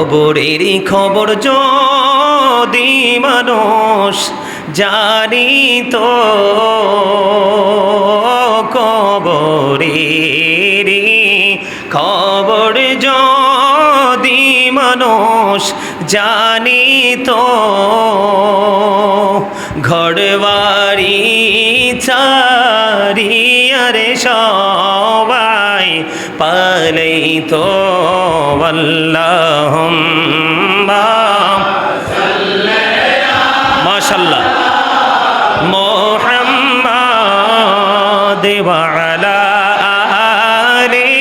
কবরেরই খবর যদি মানুষ জানিত, কবরেরই খবর যদি মানুষ জানিত, ঘরবাড়ি ছাড়িয়ারে সবাই পালাইতো। আল্লাহুম্মা মাশাআল্লাহ মুহাম্মাদ ওয়া আলা আলি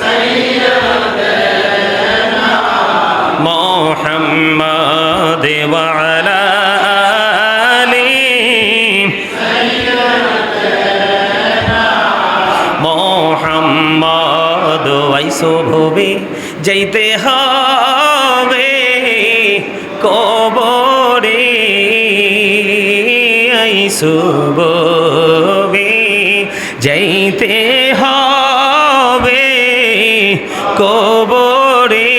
সাইয়্যিদানা মুহাম্মাদ ওয়া আলা আলি সাইয়্যিদানা মুহাম্মাদ। আইসো ভবে যাইতে হবে কবরে, আইসো ভবে যাইতে হবে কবরে,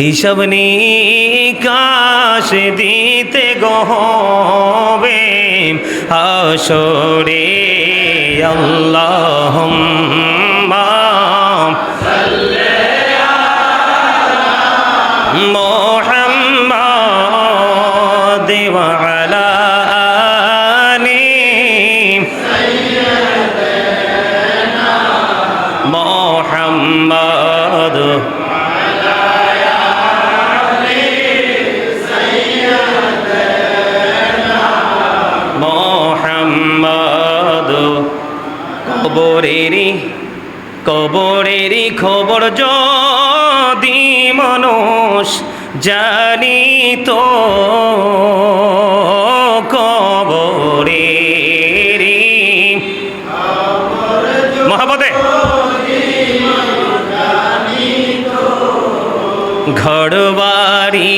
হিসাব নিকাশ দিতে গহবে হাসরে। আল্লাহুম্মা মুহাম্মাদ ওয়া আলা আলি সাইয়্যিদানা মুহাম্মাদ মুহাম্মাদ। কবরেরই খবর যদি মানুষ জানিত, কবরেরই মহাপদে ঘরবাড়ি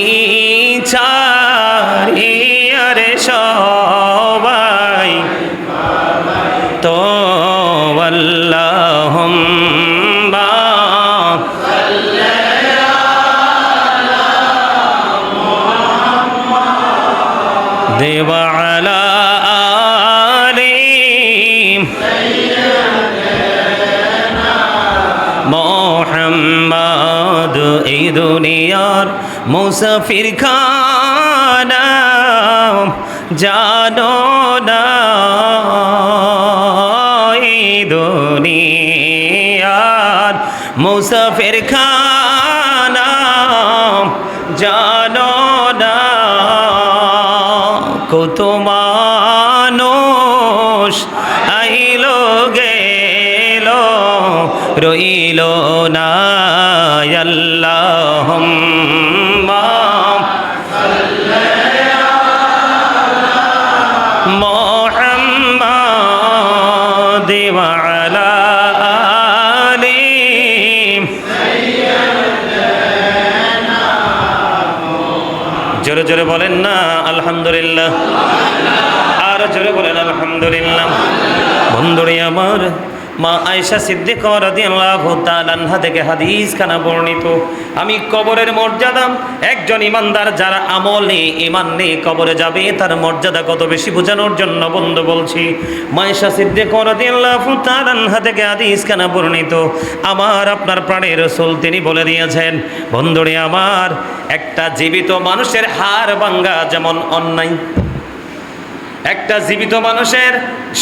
ছাড়িয়ারে সবাই তো। আল্লাহুম্মা ওয়া আলা আলি সাইয়্যিদানা মুহাম্মাদ। এই দুনিয়ার মুসাফির খানা জানো না, দুনিয়ার মুসাফির খানা জানো না, কত মানুষ আইলো গেল রইল না। আল্লাহুম্মা মুহাম্মাদ ওয়া আলা আলি সাইয়্যিদানা। জোরে জোরে বলেন না আলহামদুলিল্লাহ, আর জোরে বলেন আলহামদুলিল্লাহ। বন্ধুরে আমার, মা আয়েশা সিদ্দিকা রাদিয়াল্লাহু তাআলা আনহা থেকে হাদিস খানা বর্ণিত। আমি কবরের মর্যাদা, একজন ইমানদার যারা আমল নেই ইমান নেই কবরে যাবে তার মর্যাদা কত বেশি বোঝানোর জন্য বন্ধু বলছি। মা আয়েশা সিদ্দিকা রাদিয়াল্লাহু তাআলা আনহা থেকে হাদিস খানা বর্ণিত। আমার আপনার প্রাণের রাসূল তিনি বলে দিয়েছেন, বন্ধুরে আমার, একটা জীবিত মানুষের হাড় ভাঙা যেমন অন্যায়, একটা জীবিত মানুষের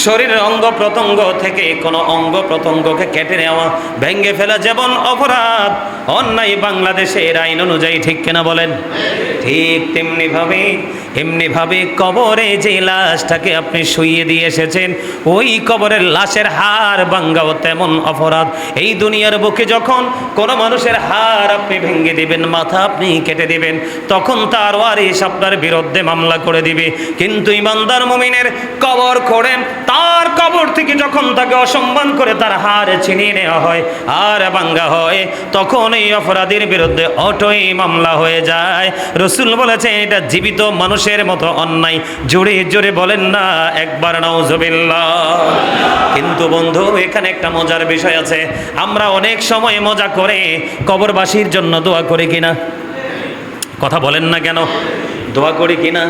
শরীরের অঙ্গ প্রত্যঙ্গ থেকে কোনো অঙ্গ প্রত্যঙ্গকে কেটে নেওয়া, ভেঙে ফেলা যেমন অপরাধ, অন্যায় বাংলাদেশের আইন অনুযায়ী, ঠিক কিনা বলেন? ঠিক এমনিভাবে কবরে যে লাশটাকে আপনি শুইয়ে দিয়ে এসেছেন, ওই কবরের লাশের হাড় ভাঙাও তেমন অপরাধ। এই দুনিয়ার বুকে যখন কোনো মানুষের হাড় আপনি ভেঙে দিবেন, মাথা আপনি কেটে দিবেন, তখন তার ওয়ারিশ আপনার বিরুদ্ধে মামলা করে দিবে। কিন্তু ইমানদার মুমিনের কবর খোঁড়ে, তার কবর থেকে যখন তাকে অসম্মান করে তার হাড় ছিনিয়ে নেওয়া হয় আর ভাঙা হয়, তখন এই অপরাধীর বিরুদ্ধে অটোই মামলা হয়ে যায়। রাসূল বলেছেন এটা জীবিত মানুষ মানুষের মতো অন্যায়। জোরে জোরে বলেন না একবার নাউজুবিল্লাহ। কিন্তু বন্ধু, এখানে একটা মজার বিষয় আছে। আমরা অনেক সময় মজা করে কবরবাসীর জন্য দোয়া করি কিনা? কথা বলেন না কেন? দোয়া করি কিনা?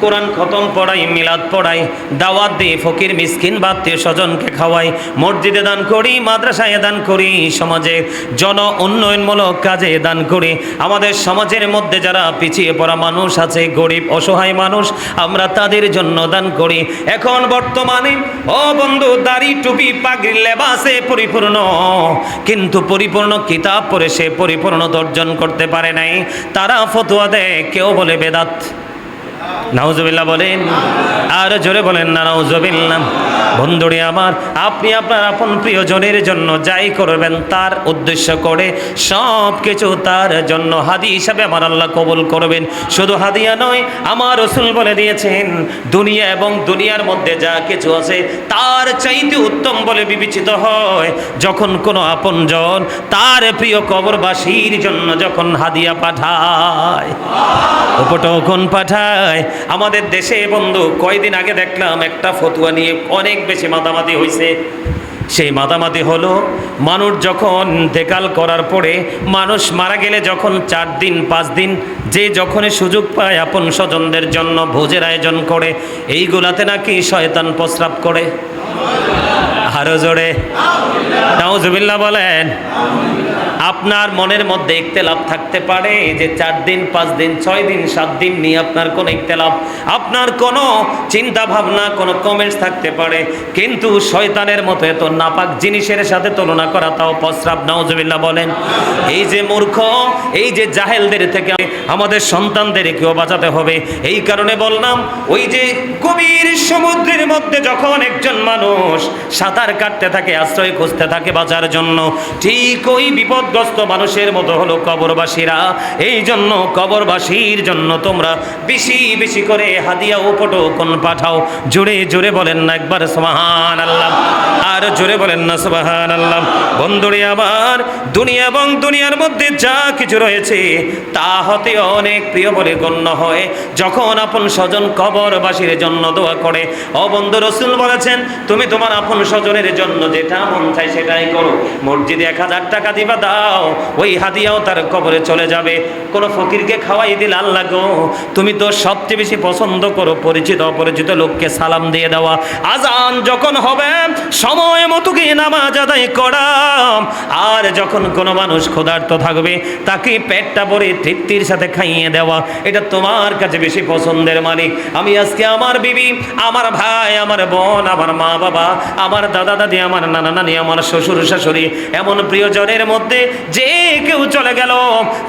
কোরআন খতম পড়াই, মিলাদ পড়াই, দাওয়াত দিই, ফকির মিসকিন বা আত্মীয় স্বজনকে খাওয়াই, মসজিদে দান করি, মাদ্রাসায় দান করি, সমাজে জন উন্নয়নমূলক কাজে দান করি। আমাদের সমাজের মধ্যে যারা পিছিয়ে পড়া মানুষ আছে, গরিব অসহায় মানুষ, আমরা তাদের জন্য দান করি। এখন বর্তমানে ও বন্ধু, দাড়ি টুপি পাগড়ি লেবাসে পরিপূর্ণ, কিন্তু পরিপূর্ণ কিতাব পড়ে সে পরিপূর্ণতা অর্জন করতে পারে নাই। তারা ফতোয়া দেয়, কেউ বলে বেদাত। নাউজুবিল্লাহ বলেন, আর জোরে বলেন না নাউজুবিল্লাহ। বন্ধুরে আমার, আপনি আপনার আপন প্রিয়জনের জন্য যাই করবেন তার উদ্দেশ্য করে সব কিছু তার জন্য হাদিয়া হিসাবে আমার আল্লাহ কবুল করবেন। শুধু হাদিয়া নয়, আমার রাসূল বলে দিয়েছেন, দুনিয়া এবং দুনিয়ার মধ্যে যা কিছু আছে তার চাইতে উত্তম বলে বিবেচিত হয় যখন কোনো আপনজন তার প্রিয় কবরবাসীর জন্য যখন হাদিয়া পাঠায়, উপটকন পাঠায়। আমাদের দেশে বন্ধু কয়দিন আগে দেখলাম একটা ফতোয়া নিয়ে অনেক বেশি মাতামাতি হয়েছে। সেই মাতামাতি হলো, মানুষ যখন ইন্তেকাল করার পরে, মানুষ মারা গেলে যখন 4 দিন 5 দিন যে যখনই সুযোগ পায় আপন স্বজনদের জন্য ভোজের আয়োজন করে, এইগুলাতে নাকি শয়তান প্রস্রাব করে। আরো জোরে নাউজুবিল্লাহ বলেন। আপনার মনের মধ্যে ইখতিলাফ থাকতে পারে যে 4 দিন 5 দিন 6 দিন 7 দিন নিয়ে আপনার কোনো ইখতিলাফ, আপনার কোনো চিন্তা ভাবনা, কোনো কমেন্টস থাকতে পারে, কিন্তু শয়তানের মতো এত নাপাক জিনিসের সাথে তুলনা করা তাও প্রস্রাব। নাউজুবিল্লাহ বলেন। এই যে মূর্খ, এই যে জাহেলদের থেকে আমাদের সন্তানদেরকেও বাঁচাতে হবে। এই কারণে বললাম, ওই যে গভীর সমুদ্রের মধ্যে যখন একজন মানুষ সাঁতার কাটতে থাকে, আশ্রয় খুঁজতে থাকে বাঁচার জন্য, ঠিক ওই বিপদগ্রস্ত মানুষের মতো হলো কবরবাসীরা। এই জন্য কবরবাসীর জন্য তোমরা বেশি বেশি করে হাদিয়া উপটকন পাঠাও। জোরে জোরে বলেন না একবার সুবহানাল্লাহ, আর জোরে বলেন না সুবহানাল্লাহ। বন্ধুরে আমার, দুনিয়া এবং দুনিয়ার মধ্যে যা কিছু রয়েছে তা হতে অনেক প্রিয় বলে গণ্য হয় যখন আপন স্বজন কবরবাসীর জন্য দোয়া করে। ও বন্ধু, রাসূল বলেছেন, তুমি তোমার আপন স্বজনের জন্য যেটা মন চায় সেটাই করো। মসজিদে 1000 টাকা দিবা, দাও, ওই হাদিয়াও তার কবরে চলে যাবে। কোন ফকিরকে খাওয়াই দিলে, আল্লাহ গো, তুমি তো সবচেয়ে বেশি পছন্দ করো পরিচিত অপরিচিত লোককে সালাম দিয়ে দেওয়া। আজান যখন হবে সময় মতো গিয়ে নামাজ আদায় করা। আর যখন কোনো মানুষ ক্ষুধার্ত থাকবে তাকে পেটটা ভরে তৃপ্তির সাথে খাইয়ে দেওয়া, এটা তোমার কাছে বেশি পছন্দের মালিক। আমি আজকে আমার বিবি, আমার ভাই, আমার বোন, আমার মা বাবা, আমার দাদা দাদি, আমার নানা নানি, আমার শ্বশুর শাশুড়ি, এমন প্রিয়জনের মধ্যে যে কেউ চলে গেল,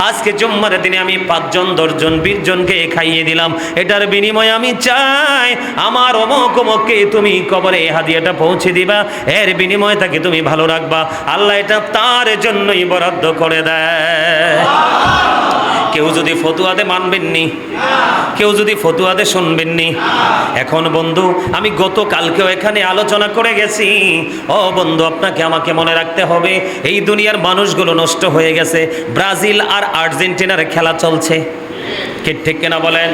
আজকে জুম্মার দিনে আমি 5 জন 10 জন 20 জনকে খাইয়ে দিলাম, এটার বিনিময়ে আমি চাই আমার অমুক অমুককে তুমি কবরে হাদিয়াটা পৌঁছে দিবা, এর বিনিময়ে তাকে তুমি ভালো রাখবা। আল্লাহ এটা তার জন্যই বরাদ্দ করে দেয়। কেউ যদি ফতুয়াতে মানবেননি, কেউ যদি ফতুয়াতে শুনবেননি। এখন বন্ধু, আমি গতকালকেও এখানে আলোচনা করে গেছি। ও বন্ধু, আপনাকে আমাকে মনে রাখতে হবে, এই দুনিয়ার মানুষগুলো নষ্ট হয়ে গেছে। ব্রাজিল আর আর্জেন্টিনার খেলা চলছে, ঠিক কিনা বলেন?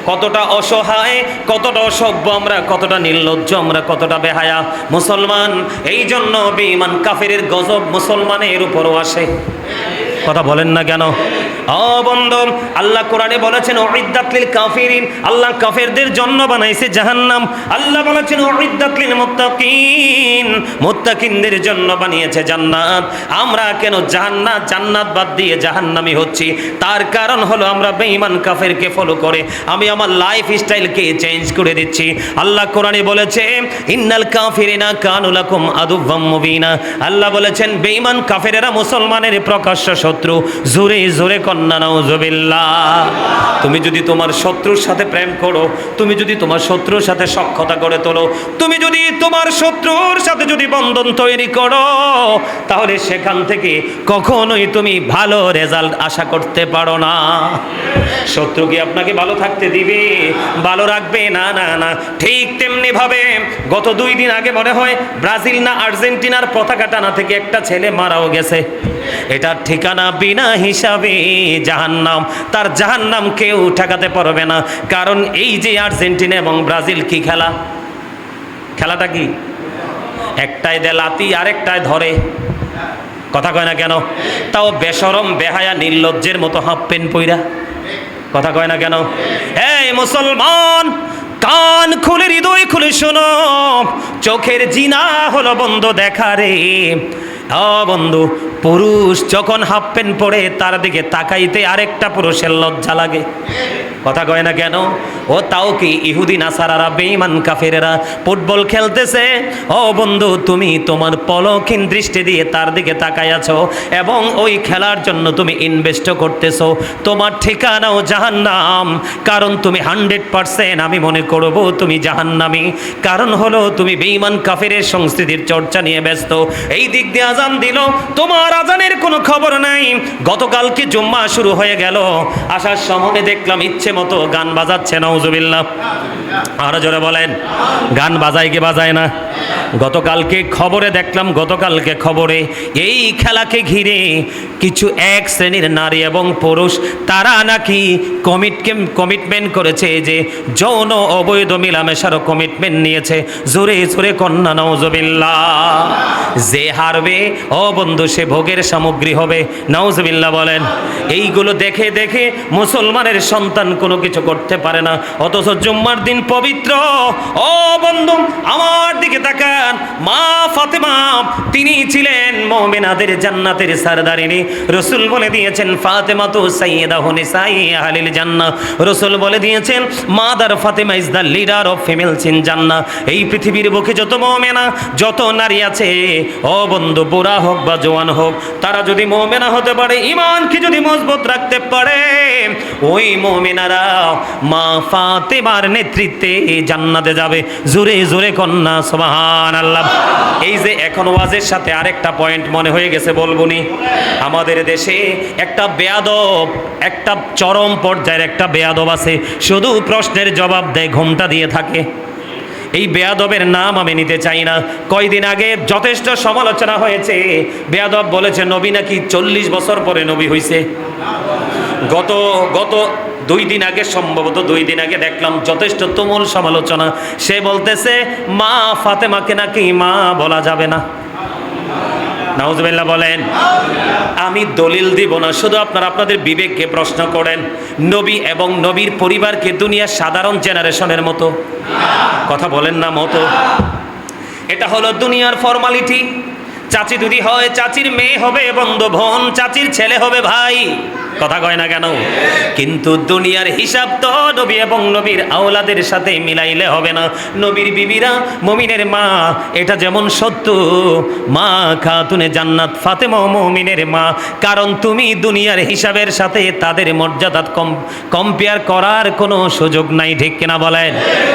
কতটা অসহায়, কতটা অসভ্য আমরা, কতটা নির্লজ্জ আমরা, কতটা বেহায়া মুসলমান। এই জন্য বেঈমান কাফেরের গজব মুসলমানের উপরও আসে। কথা বলেন না কেন? ও বন্ধু, আল্লাহ কোরআনে বলেছেন উইদ্দাত লিল কাফিরিন, আল্লাহ কাফেরদের জন্য বানাইছে জাহান্নাম। আল্লাহ বলেছেন উইদ্দাত লিল মুত্তাকিন, মুত্তাকিনদের জন্য বানিয়েছে জান্নাত। আমরা কেন জান্নাত বাদ দিয়ে জাহান্নামী হচ্ছি? তার কারণ হলো আমরা বেঈমান কাফেরকে ফলো করে আমি আমার লাইফ স্টাইলকে চেঞ্জ করে দিচ্ছি। আল্লাহ কোরআনে বলেছে ইন্নাল কাফিরিনা কানু লাকুম আদুওয়াম মুবিনা। আল্লাহ বলেছেন বেঈমান কাফেরেরা মুসলমানের প্রকাশ্য শত্রু। জোরে জোরে কন্না নাউজুবিল্লাহ। তুমি যদি তোমার শত্রুর সাথে প্রেম করো, তুমি যদি তোমার শত্রুর সাথে সখ্যতা করে তোলো, তুমি যদি তোমার শত্রুর সাথে যদি বন্ধন তৈরি করো, তাহলে সেখান থেকে কখনোই তুমি ভালো রেজাল্ট আশা করতে পারো না। শত্রু কি আপনাকে ভালো থাকতে দিবে, ভালো রাখবে? না না না। ঠিক তেমনি ভাবে গত 2 দিন আগে মনে হয় ব্রাজিল না আর্জেন্টিনার পতাকা টানা থেকে একটা ছেলে মারাও গেছে। এটার ঠিকানা বিনা হিসাবে জাহান্নাম। তার জাহান্নাম কেউ ঠেকাতে পারবে না। কারণ এই যে আর্জেন্টিনা এবং ব্রাজিল কি খেলা, খেলাটা কি? একটায় দেয় লাতি, আরেকটায় ধরে। কথা কয় না কেন? তাও বেশরম বেহায়া নির্লজ্জের মতো হাফ প্যান্ট পইরা। কথা কয় না কেন? এই মুসলমান, কান খুলে হৃদয় খুলে শোনো, চোখের জিনা হলো বন্ধ দেখা রে। বন্ধু, পুরুষ যখন হাফ প্যান্ট পরে তার দিকে তাকাইতে আরেকটা পুরুষের লজ্জা লাগে। কথা কয় না কেন? ও তাও কি ইহুদি নাসারারা, বেঈমান কাফেরেরা ফুটবল খেলতেছে, ও বন্ধু তুমি তোমার পলকহীন দৃষ্টি দিয়ে তার দিকে তাকাই আছো এবং ওই খেলার জন্য তুমি ইনভেস্ট করতেছো। তোমার ঠিকানাও জাহান্নাম। কারণ তুমি 100% আমি মনে করব তুমি জাহান্নামী। কারণ হলো তুমি বেঈমান কাফেরের সংস্কৃতির চর্চা নিয়ে ব্যস্ত। এই দিক দিয়ে আজান দিল, তোমার আজানের কোনো খবর নাই। গতকালকে জুম্মা শুরু হয়ে গেল, আসার সময় দেখলাম ইচ্ছে মতো গান বাজাচ্ছে। নাউজুবিল্লাহ। আরো জোরে বলেন, গান বাজায় কি বাজায় না? গতকালকে খবরে দেখলাম, গতকালকে খবরে এই খেলাকে ঘিরে কিছু এক শ্রেণীর নারী এবং পুরুষ তারা নাকি কমিটমেন্ট করেছে যে যৌন অবৈধ মিলামেশারও কমিটমেন্ট নিয়েছে। জোরে জোরে কন্যা নাউজুবিল্লাহ। যে হারবে ও বন্ধু সে ভোগের সামগ্রী হবে। নাউজুবিল্লাহ বলেন। এইগুলো দেখে দেখে মুসলমানের সন্তান কোনো কিছু করতে পারে না, অথচ জুম্মার দিন পবিত্র। ও বন্ধু আমার দিকে তাকান, মা ফাতেমা তিনি ছিলেন মুমিনাদের জান্নাতের সরদারিনী। রাসূল বলে দিয়েছেন ফাতেমা তো সাইয়্যিদাতু নিসাই আহলিল জান্নাহ। রাসূল বলে দিয়েছেন mother Fatema is the leader of females in জান্নাহ। এই পৃথিবীর বুকে যত মুমিনা, যত নারী আছে, ও বন্ধু বুড়া হোক বা জওয়ান হোক, তারা যদি মুমিনা হতে পারে, ঈমানকে যদি মজবুত রাখতে পারে, ওই মুমিনারা মা ফাতেমার নেতৃত্বে জান্নাতে যাবে। জোরে জোরে কন্যা সুবহানাল্লাহ। এই যে এখন ওয়াজের সাথে আরেকটা পয়েন্ট মনে হয়ে গেছে, বলবনি। আমাদের দেশে একটা বেয়াদব, একটা চরম পর্যায়ের একটা বেয়াদব আছে, শুধু প্রশ্নের জবাব দেয়, ঘোমটা দিয়ে থাকে। এই বেয়াদবের নাম আমি নিতে চাই না। কয়দিন আগে যথেষ্ট সমালোচনা হয়েছে। বেয়াদব বলেছে নবী নাকি 40 বছর পরে নবী হইছে। গত 2 দিন আগে, সম্ভবত 2 দিন আগে দেখলাম যথেষ্ট তুমুল সমালোচনা। সে বলতেছে মা ফাতেমাকে নাকি মা বলা যাবে না। নাউজুবিল্লাহ বলেন। আমি দলিল দিব না, শুধু আপনারা আপনাদের বিবেককে প্রশ্ন করেন, নবী এবং নবীর পরিবারকে দুনিয়ার সাধারণ জেনারেশনের মতো কথা বলেন না মতো। এটা হলো দুনিয়ার ফর্মালিটি। চাচি যদি হয় চাচির মেয়ে হবে বন্ধু বোন, চাচির ছেলে হবে ভাই। কথা কয় না কেন? কিন্তু দুনিয়ার হিসাব তো নবী এবং নবীর আওলাদের সাথে মিলাইলে হবে না। নবীর বিবিরা মুমিনের মা, এটা যেমন সত্য, মা খাতুনে জান্নাত ফাতেমা মুমিনের মা। কারণ তুমি দুনিয়ার হিসাবের সাথে তাদের মর্যাদা কম্পেয়ার করার কোনো সুযোগ নাই, ঠিক কিনা বলেন?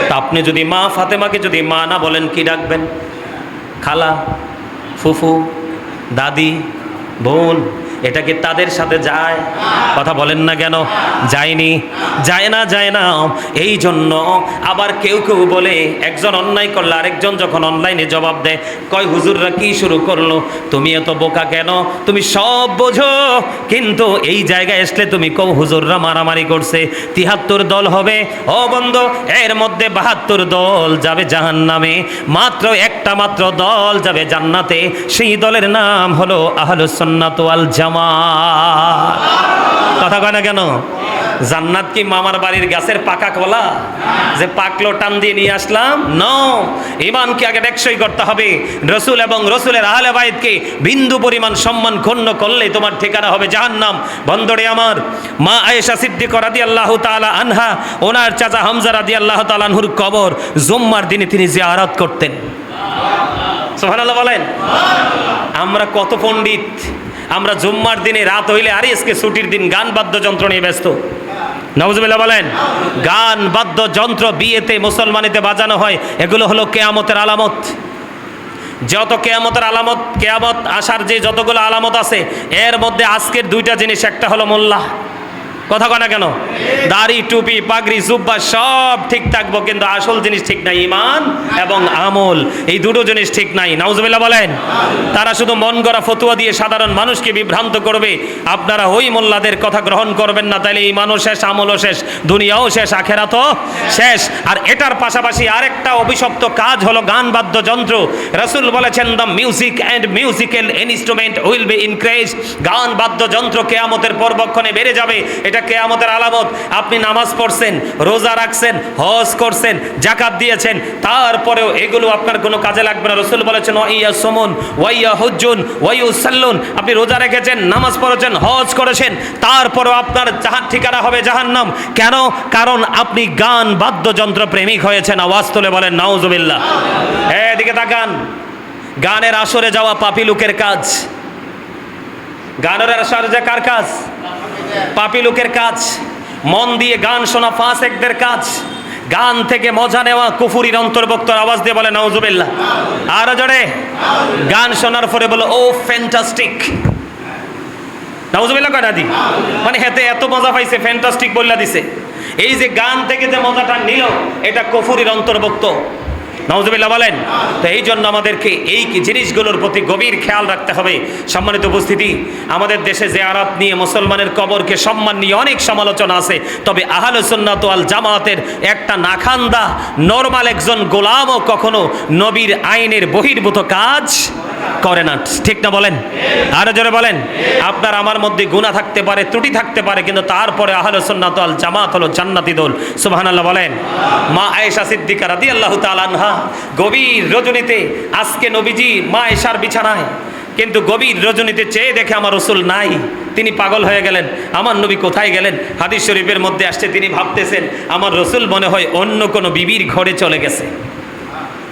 তা আপনি যদি মা ফাতেমাকে যদি মা না বলেন, কি ডাকবেন? খালা, ফুফু, দাদি, বোন, এটা কি তাদের সাথে যায়? কথা বলেন না কেন? যায়নি, যায় না, যায় না। এই জন্য আবার কেউ কেউ বলে, একজন অন্যায় করলে আরেকজন যখন অনলাইনে জবাব দেয়, কয় হুজুররা কি শুরু করলো, তুমি এত বোকা কেন, তুমি সব বোঝো, কিন্তু এই জায়গায় আসলে তুমি কও হুজুররা মারামারি করছে। 73 দল হবে, ও বন্ধু এর মধ্যে 72 দল যাবে জাহান্নামে, মাত্র একটা মাত্র দল যাবে জান্নাতে। সেই দলের নাম হলো আহলুস সুন্নাত ওয়াল জামাত। কথা কয় না কেন? জান্নাত কি মামার বাড়ির গাছের পাকা কলা যে পাকলো টান দিয়ে নিয়ে আসলাম? নো, ঈমানকে আগে টেকসই করতে হবে। রাসূল এবং রাসূলের আহলে বাইতকে বিন্দু পরিমাণ সম্মান ক্ষুণ্ণ করলে তোমার ঠিকানা হবে জাহান্নাম। বন্ধুরে আমার, মা আয়েশা সিদ্দিকা রাদিয়াল্লাহু তাআলা আনহা, ওনার চাচা হামজা রাদিয়াল্লাহু তাআলা আনহুর কবর জুম্মার দিনে তিনি জিয়ারত করতেন। সুবহানাল্লাহ বলেন। আমরা কত পণ্ডিত, আমরা জুম্মার দিনে রাত হইলে আরে আজকে ছুটির দিন, গান বাদ্যযন্ত্র নিয়ে ব্যস্ত। নাউজুবিল্লাহ বলেন। গান বাদ্যযন্ত্র বিয়েতে মুসলমানিতে বাজানো হয়, এগুলো হলো কিয়ামতের আলামত। যত কিয়ামতের আলামত, কিয়ামত আসার যে যতগুলো আলামত আছে, এর মধ্যে আজকের 2টা জিনিস, একটা হলো মোল্লা। কথা কয় না কেন? দাড়ি, টুপি, পাগড়ি, জুব্বা সব ঠিক থাকবো, কিন্তু আসল জিনিস ঠিক নাই, ঈমান এবং আমল, এই দুটো জিনিস ঠিক নাই। নাউজুবিল্লাহ বলেন। তারা শুধু মন গড়া ফতোয়া দিয়ে সাধারণ মানুষকে বিভ্রান্ত করবে। আপনারা ওই মোল্লাদের কথা গ্রহণ করবেন না, তাইলে ঈমানও শেষ, আমলও শেষ, দুনিয়াও শেষ, আখিরাতও শেষ। আর এটার পাশাপাশি আরেকটা অভিশপ্ত কাজ হলো গান বাদ্যযন্ত্র। রাসূল বলেছেন, the music and musical instrument will be increase. গান বাদ্যযন্ত্র কিয়ামতের পরবক্ষণে বেড়ে যাবে, এটা কিয়ামতের আলামত। আপনি নামাজ পড়ছেন, রোজা রাখছেন, হজ করছেন, যাকাত দিয়েছেন, তারপরেও এগুলো আপনার কোনো কাজে লাগবে না। রাসূল বলেছেন, ওয়াইয়া সুমুন ওয়াইয়া হুজ্জুন ওয়াইউসাল্লুন। আপনি রোজা রেখেছেন, নামাজ পড়েছেন, হজ করেছেন, তারপরেও আপনার ঠিকানা হবে জাহান্নাম। কেন? কারণ আপনি গান বাদ্যযন্ত্র প্রেমিক হয়েছেন। আওয়াজ তুলে বলেন নাউজুবিল্লাহ। এদিকে তাকান, গানের আসরে যাওয়া পাপী লোকের কাজ। গানের আসরে যে কার কাজ? পাপী লোকের কাজ। মন দিয়ে গান শোনা ফাসেকদের কাজ। গান থেকে মজা নেওয়া কুফুরির অন্তর্ভুক্ত। আওয়াজ দিয়ে বলে নাউজুবিল্লাহ। আরো জোরে। গান শোনার পরে বলো ও ফ্যান্টাস্টিক। নাউজুবিল্লাহ কয় না দি? মানে হেতে এত মজা পাইছে, ফ্যান্টাস্টিক বললা দিছে। এই যে গান থেকে যে মজাটা নিল, এটা কুফুরির অন্তর্ভুক্ত। নাউজুবিল্লাহ বলেন। তো এই জন্য আমাদেরকে এই জিনিসগুলোর প্রতি গভীর খেয়াল রাখতে হবে। সম্মানিত উপস্থিতি, আমাদের দেশে জিয়ারত নিয়ে, মুসলমানের কবরকে সম্মান নিয়ে অনেক সমালোচনা আছে। তবে আহলে সুন্নাত ওয়াল জামাতের একটা নাখান্দা নরমাল একজন গোলামও কখনো নবীর আইনের বহির্ভূত কাজ করে না। ঠিক না বলেন? আরো জোরে বলেন। আপনার আমার মধ্যে গুনাহ থাকতে পারে, ত্রুটি থাকতে পারে, কিন্তু তারপরে আহলে সুন্নাত ওয়াল জামাত হলো জান্নাতি দল। সুবহানাল্লাহ বলেন। মা আয়েশা সিদ্দিকা রাদিয়াল্লাহু তাআলা আনহা গভীর রজনীতে, আজকে নবীজি মা আয়েশার বিছানায়, কিন্তু গভীর রজনীতে চেয়ে দেখে আমার রাসূল নাই। তিনি পাগল হয়ে গেলেন, আমার নবী কোথায় গেলেন? হাদিস শরীফের মধ্যে আসছে, তিনি ভাবতেছেন আমার রাসূল মনে হয় অন্য কোনো বিবির ঘরে চলে গেছে।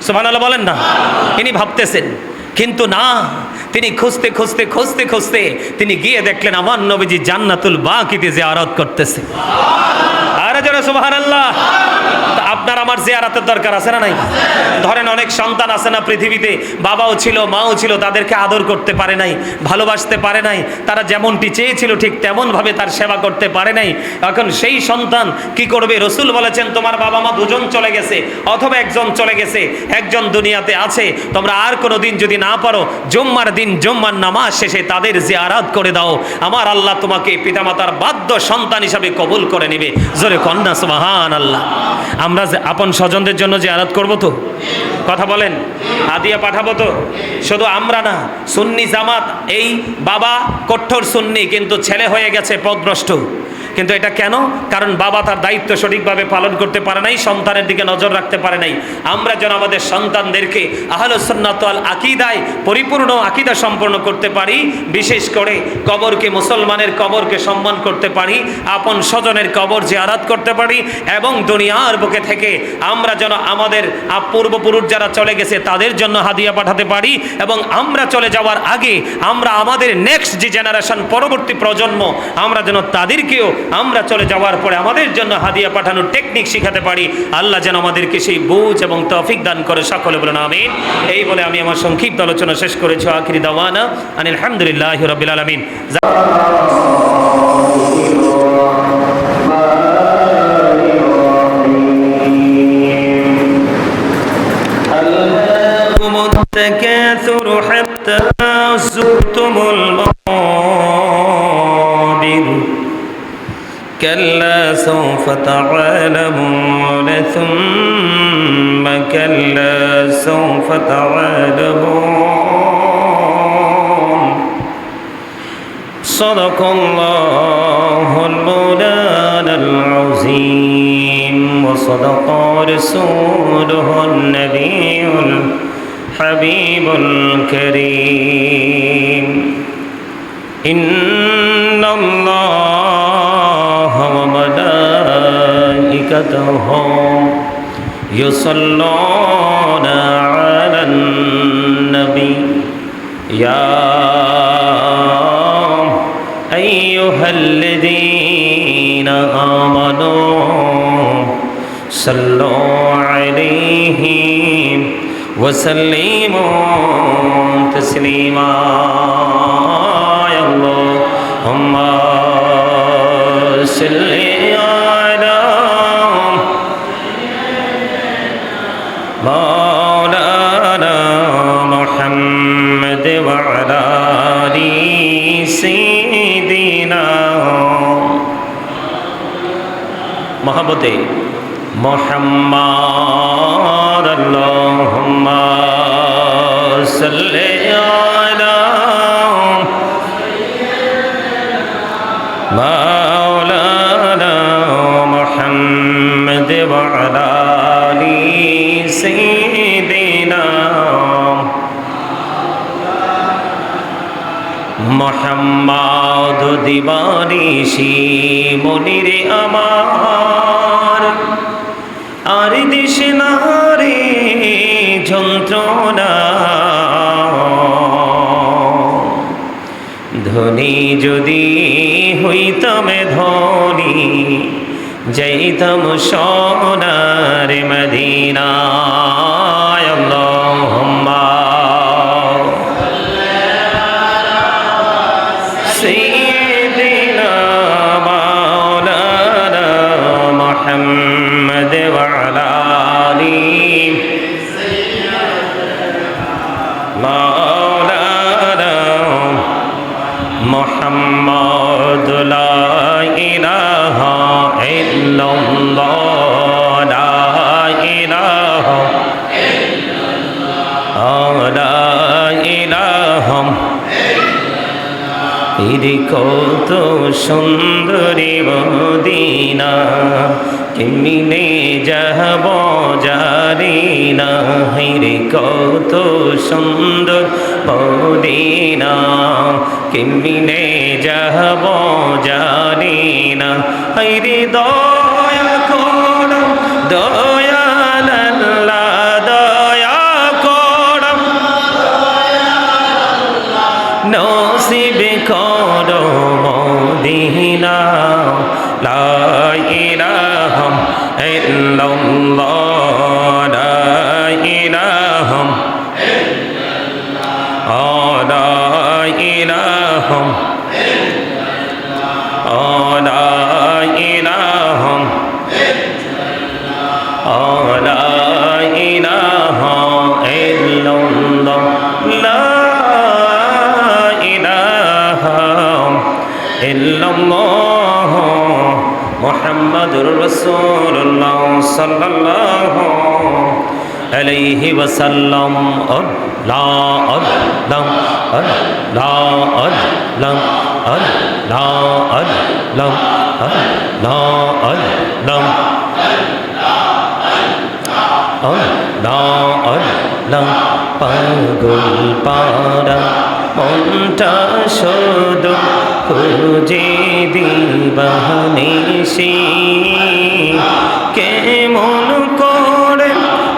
সুবহানাল্লাহ বলেন না? তিনি ভাবতেছেন, কিন্তু না, তিনি খুঁজতে খুঁজতে খুঁজতে খুঁজতে তিনি গিয়ে দেখলেন আমার নবীজি জান্নাতুল বাকিতে জিয়ারত করতেছে। আরে যারা সুবহানাল্লাহ। আপনার আমার জিয়ারতের দরকার আছে না নাই? ধরেন অনেক সন্তান আছে না পৃথিবীতে, বাবাও ছিল, মাও ছিল, তাদেরকে আদর করতে পারে নাই, ভালোবাসতে পারে নাই, তারা যেমনটি চেয়েছিল ঠিক তেমনভাবে তার সেবা করতে পারে নাই। এখন সেই সন্তান কি করবে? রাসূল বলেছেন, তোমার বাবা মা দুজন চলে গেছে, অথবা একজন চলে গেছে, একজন দুনিয়াতে আছে। তোমরা আর কোনো দিন যদি না পারো, জুম্মার দিন জুম্মার নামাজ শেষে তাদের জিয়ারত করে দাও। আমার আল্লাহ তোমাকে পিতামাতার বাধ্য সন্তান হিসাবে কবুল করে নেবে। জোরে কন্যা সুবহানাল্লাহ। আমরা আপন স্বজনদের জন্য জিয়ারত করব তো? কথা বলেন। হাদিয়া পাঠাবো তো? শুধু আমরা না, সুন্নি জামাত, এই বাবা কঠোর সুন্নি, কিন্তু ছেলে হয়ে গেছে পথভ্রষ্ট। কিন্তু এটা কেন? কারণ বাবা তার দায়িত্ব সঠিকভাবে পালন করতে পারে নাই, সন্তানের দিকে নজর রাখতে পারে নাই। আমরা যেন আমাদের সন্তানদেরকে আহলুস সুন্নাত ওয়াল আকীদায় পরিপূর্ণ আকীদা সম্পন্ন করতে পারি, বিশেষ করে কবরকে, মুসলমানের কবরকে সম্মান করতে পারি, আপন স্বজনের কবর জিয়ারত করতে পারি, এবং দুনিয়ার বুকে থেকে আমরা যেন আমাদের পূর্বপুরুষ যারা চলে গেছে তাদের জন্য হাদিয়া পাঠাতে পারি, এবং আমরা চলে যাওয়ার আগে আমরা আমাদের নেক্সট যে জেনারেশন, পরবর্তী প্রজন্ম, আমরা যেন তাদেরকেও আমরা চলে যাওয়ার পরে আমাদের জন্য হাদিয়া পাঠানোর টেকনিক শিখাতে পারি। আল্লাহ যেন আমাদেরকে সেই বুঝ এবং তৌফিক দান করে। সকলে বলেন আমিন। এই বলে আমি আমার সংক্ষিপ্ত আলোচনা শেষ করেছি। আখিরি দাওয়ানা আনিল হামদুলিল্লাহি রাব্বিল আলামিন। التكاثر حتى زرتم المقابر كلا سوف تعلمون ثم كلا سوف تعلمون صدق الله المولانا العظيم وصدق رسوله النبي الحبيب الكريم إن الله وملائكته يصلون على النبي يا أيها الذين آمنوا صلوا عليه وسلموا تسليما يا اللهم صل على مولانا محمد وعلى آل سيدنا محبته محمد اللهم صل على مولانا محمد وعلى آل سيدنا محمد দিবানিশি মনিরে আমার আর দেশে না রে যন্ত্রণা ধনী যদি হইতাম ধনী যাইতাম সোনার মদিনায় আল্লাহুম্মা সাইয়্যিদিনা মাওলানা মুহাম্মদ ওয়া আলা আলি মাওলানা মুহাম্মদ লা ইলাহা ইল্লাল্লাহ লা ইলাহা ইল্লাল্লাহ লা ইলাহা ইরে কত সুন্দরী মদিনা কেমনে যাব জানি না রে কত সুন্দর মদিনা কেমনে যাব জানি না রে দয়া করো দয়াল আল্লাহ দয়া করো নসিব করো মদিনা লা ইলাহা ইল্লাল্লাহ লা ইলাহা ইল্লাল্লাহ লা ইলাহা ইল্লাল্লাহ লা ইলাহা ইল্লাল্লাহ লা ইলাহা ইল্লাল্লাহ লা ইল্লাল্লাহ মুহাম্মাদুর রাসূলুল্লাহ সাল্লাল্লাহু আলাইহি ওয়াসাল্লাম আল্লাহ আল্লাহ আল্লাহ আল্লাহ আল্লাহ আল্লাহ আল্লাহ আল্লাহ আল্লাহ আল্লাহ পাগল পারা মনটা শুধু খুঁজে দিবানিশি কেমন করে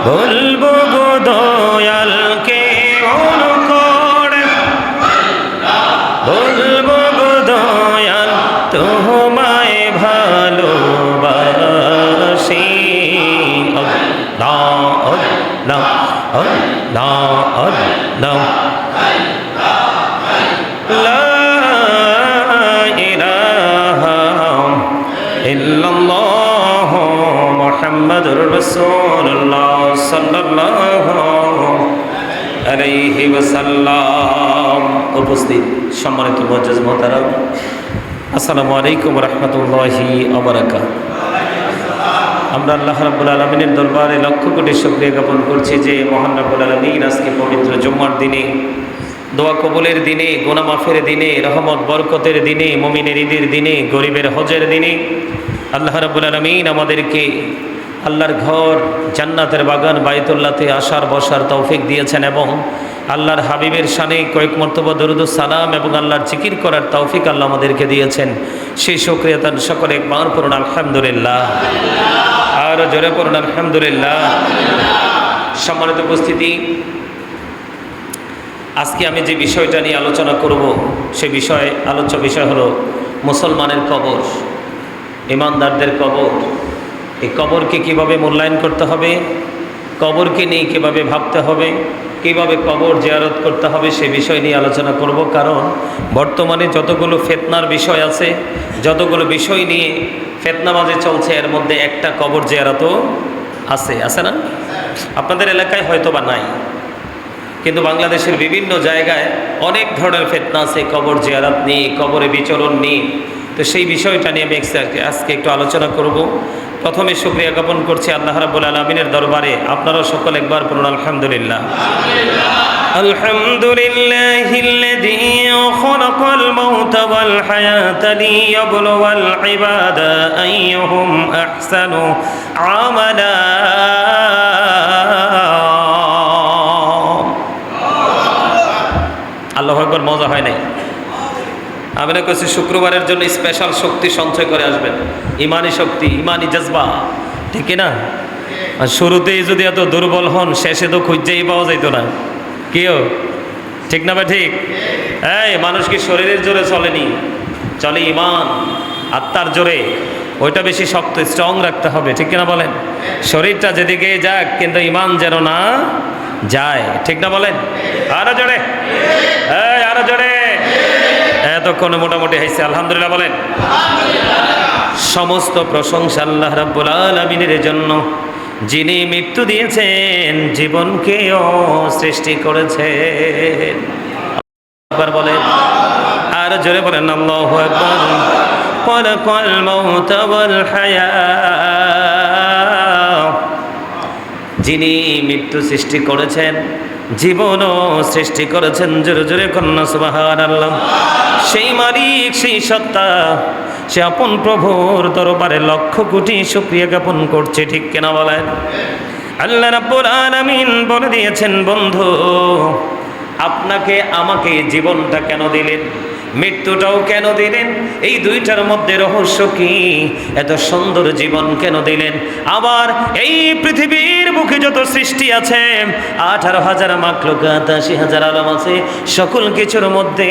বলবো গো দয়াল কেমন করে বলবো গো দয়াল তোমায় ভালোবাসি আল্লাহ আল্লাহ আল্লাহ আল্লাহ লা ইলাহা ইল্লাল্লাহ মুহাম্মাদুর রাসূলুল্লাহ সাল্লাল্লাহু আলাইহি ওয়াসাল্লাম। উপস্থিত সম্মানিত মুআজ্জাজ মুহতারাম, আসসালামু আলাইকুম ওয়া রাহমাতুল্লাহি ওয়া বারাকাতুহু। আমরা আল্লাহ রাব্বুল আলামিনের দরবারে লক্ষ কোটি শুকরিয়া জ্ঞাপন করছি যে মহান রাব্বুল আলামিন আজকে পবিত্র জুম্মার দিনে, দোয়া কবুলের দিনে, গুনাহ মাফের দিনে, রহমত বরকতের দিনে, মুমিনের ঈদের দিনে, গরিবের হজের দিনে আল্লাহ রাব্বুল আলামিন আমাদেরকে আল্লাহর ঘর জান্নাতের বাগান বাইতুল্লাহতে আসার বসার তৌফিক দিয়েছেন এবং আল্লাহর হাবিবের শানে কয়েক মর্তবা দরুদ ও সালাম এবং আল্লাহর জিকির করার তৌফিক আল্লাহ আমাদেরকে দিয়েছেন। সেই শুকরিয়া তার সকলে একবার পড়ুন আলহামদুলিল্লাহ, আর জোরে পড়ুন আলহামদুলিল্লাহ। সম্মানিত উপস্থিতি, আজকে আমি যে বিষয়টা নিয়ে আলোচনা করব সে আলোচ্য বিষয় হলো মুসলমানের কবর, ইমানদারদের কবর। এই কবরকে কিভাবে মূল্যায়ন করতে হবে, কবরকে নিয়ে কীভাবে ভাবতে হবে, কীভাবে কবর জিয়ারত করতে হবে সে বিষয় নিয়ে আলোচনা করব। কারণ বর্তমানে যতগুলো ফিতনার বিষয় আছে, যতগুলো বিষয় নিয়ে ফিতনাবাজি চলছে, এর মধ্যে একটা কবর জিয়ারতও আছে না? আপনাদের এলাকায় হয়তো বা নাই, কিন্তু বাংলাদেশের বিভিন্ন জায়গায় অনেক ধরনের ফিতনা আছে কবর জিয়ারত নিয়ে, কবরে বিচরণ নিয়ে। তো সেই বিষয়টা নিয়ে আমি আজকে একটু আলোচনা করব। প্রথমে শুকরিয়া জ্ঞাপন করছি আল্লাহ রাব্বুল আলামিনের দরবারে। আপনারা সকল একবার বলুন আলহামদুলিল্লাহ। আলহামদুলিল্লাহিল্লাযী খালাকাল মাউতা ওয়াল হায়াতা লিয়াবলুওয়াল ইবাদা আইয়ুহুম আহসানু আমালা। আল্লাহু আকবার। মজা হয় নাই? আমি না কইছি শুক্রবারের জন্য স্পেশাল শক্তি সঞ্চয় করে আসবেন, ইমানি শক্তি, ইমানি জজবা, ঠিক না? আর শুরুতেই যদি এত দুর্বল হন, শেষে তো খুঁজেই পাওয়া যাইতো না। কেউ ঠিক না? বা ঠিক? এই মানুষ কি শরীরের জোরে চলেনি, চলে ইমান আত্মার জোরে। ওইটা বেশি শক্ত স্ট্রং রাখতে হবে, ঠিক কিনা বলেন? শরীরটা যেদিকে যাক, কিন্তু ইমান যেন না যায়, ঠিক না বলেন? আরো জোরে, আরো জোরে। এতক্ষণে মোটামুটি হয়েছে, আলহামদুলিল্লাহ বলেন। সমস্ত প্রশংসা আল্লাহ রাব্বুল আলামিনের জন্য, যিনি মৃত্যু দিয়েছেন, জীবনকেও সৃষ্টি করেছেন। একবার বলেন, আর জোরে বলেন আল্লাহু আকবার। খালাকাল মাউতা ওয়াল হায়াত, যিনি মৃত্যু সৃষ্টি করেছেন, জীবনও সৃষ্টি করেছেন। জোরে জোরে কন্যা সুবহানাল্লাহ। সেই মালিক, সেই সত্তা, সে আপন প্রভুর দরবারে লক্ষ কোটি শুকরিয়া জ্ঞাপন করছে, ঠিক কিনা বলেন? আল্লাহ রাব্বুল আলামিন বলে দিয়েছেন, বন্ধু আপনাকে আমাকে জীবনটা কেন দিলেন, মৃত্যুটাও কেন দিলেন, এই দুইটার মধ্যে রহস্য কি? এত সুন্দর জীবন কেন দিলেন? আবার এই পৃথিবীর বুকে যত সৃষ্টি আছে, 18,000 মাখলুকাত, 80,000 আলম আছে, সকল কিছুর মধ্যে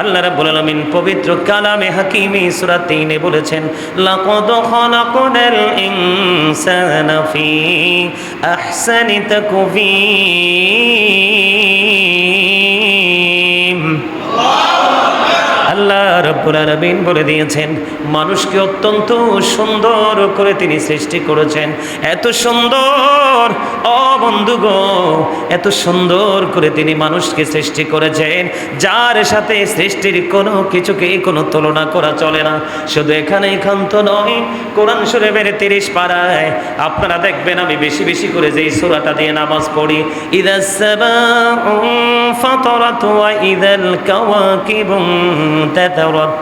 আল্লাহ রাব্বুল আলামিন পবিত্র কালামে হাকিমে সূরা 3 বলেছেন, লাকাদ খালাকনাল ইনসানা ফি আহসানি তাকওয়িম। আল্লাহ রাব্বুল আলামিন বলে দিয়েছেন, মানুষকে অত্যন্ত সুন্দর করে তিনি সৃষ্টি করেছেন। এত সুন্দর, ও বন্ধুগো, এত সুন্দর করে তিনি মানুষকে সৃষ্টি করেছেন, যার সাথে সৃষ্টির কোনো কিছুকে কোনো তুলনা করা চলে না। শুধু এখানেই ক্ষান্ত নয়, কোরআন শরীফের 30 পারায় আপনারা দেখবেন, আমি বেশি বেশি করে যেই সূরাটা দিয়ে নামাজ পড়ি, ইদাস সামাউ ফাতারাত ওয়া ইদাল কাওয়াকিবু انتثرت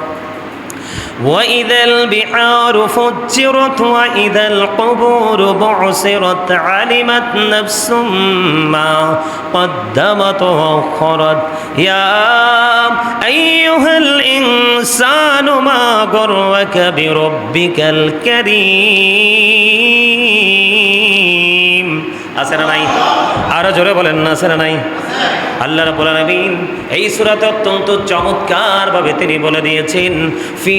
وإذا البحار فجرت وإذا القبور بعثرت علمت نفس ما قدمت وأخرت يا أيها الإنسان ما غرك بربك الكريم। আছে না নাই? আরো জোরে বলেন না, আছে না নাই? আল্লাহ রাব্বুল আলামিন এই সূরাতে অত্যন্ত চমৎকার ভাবে তিনি বলে দিয়েছেন, ফি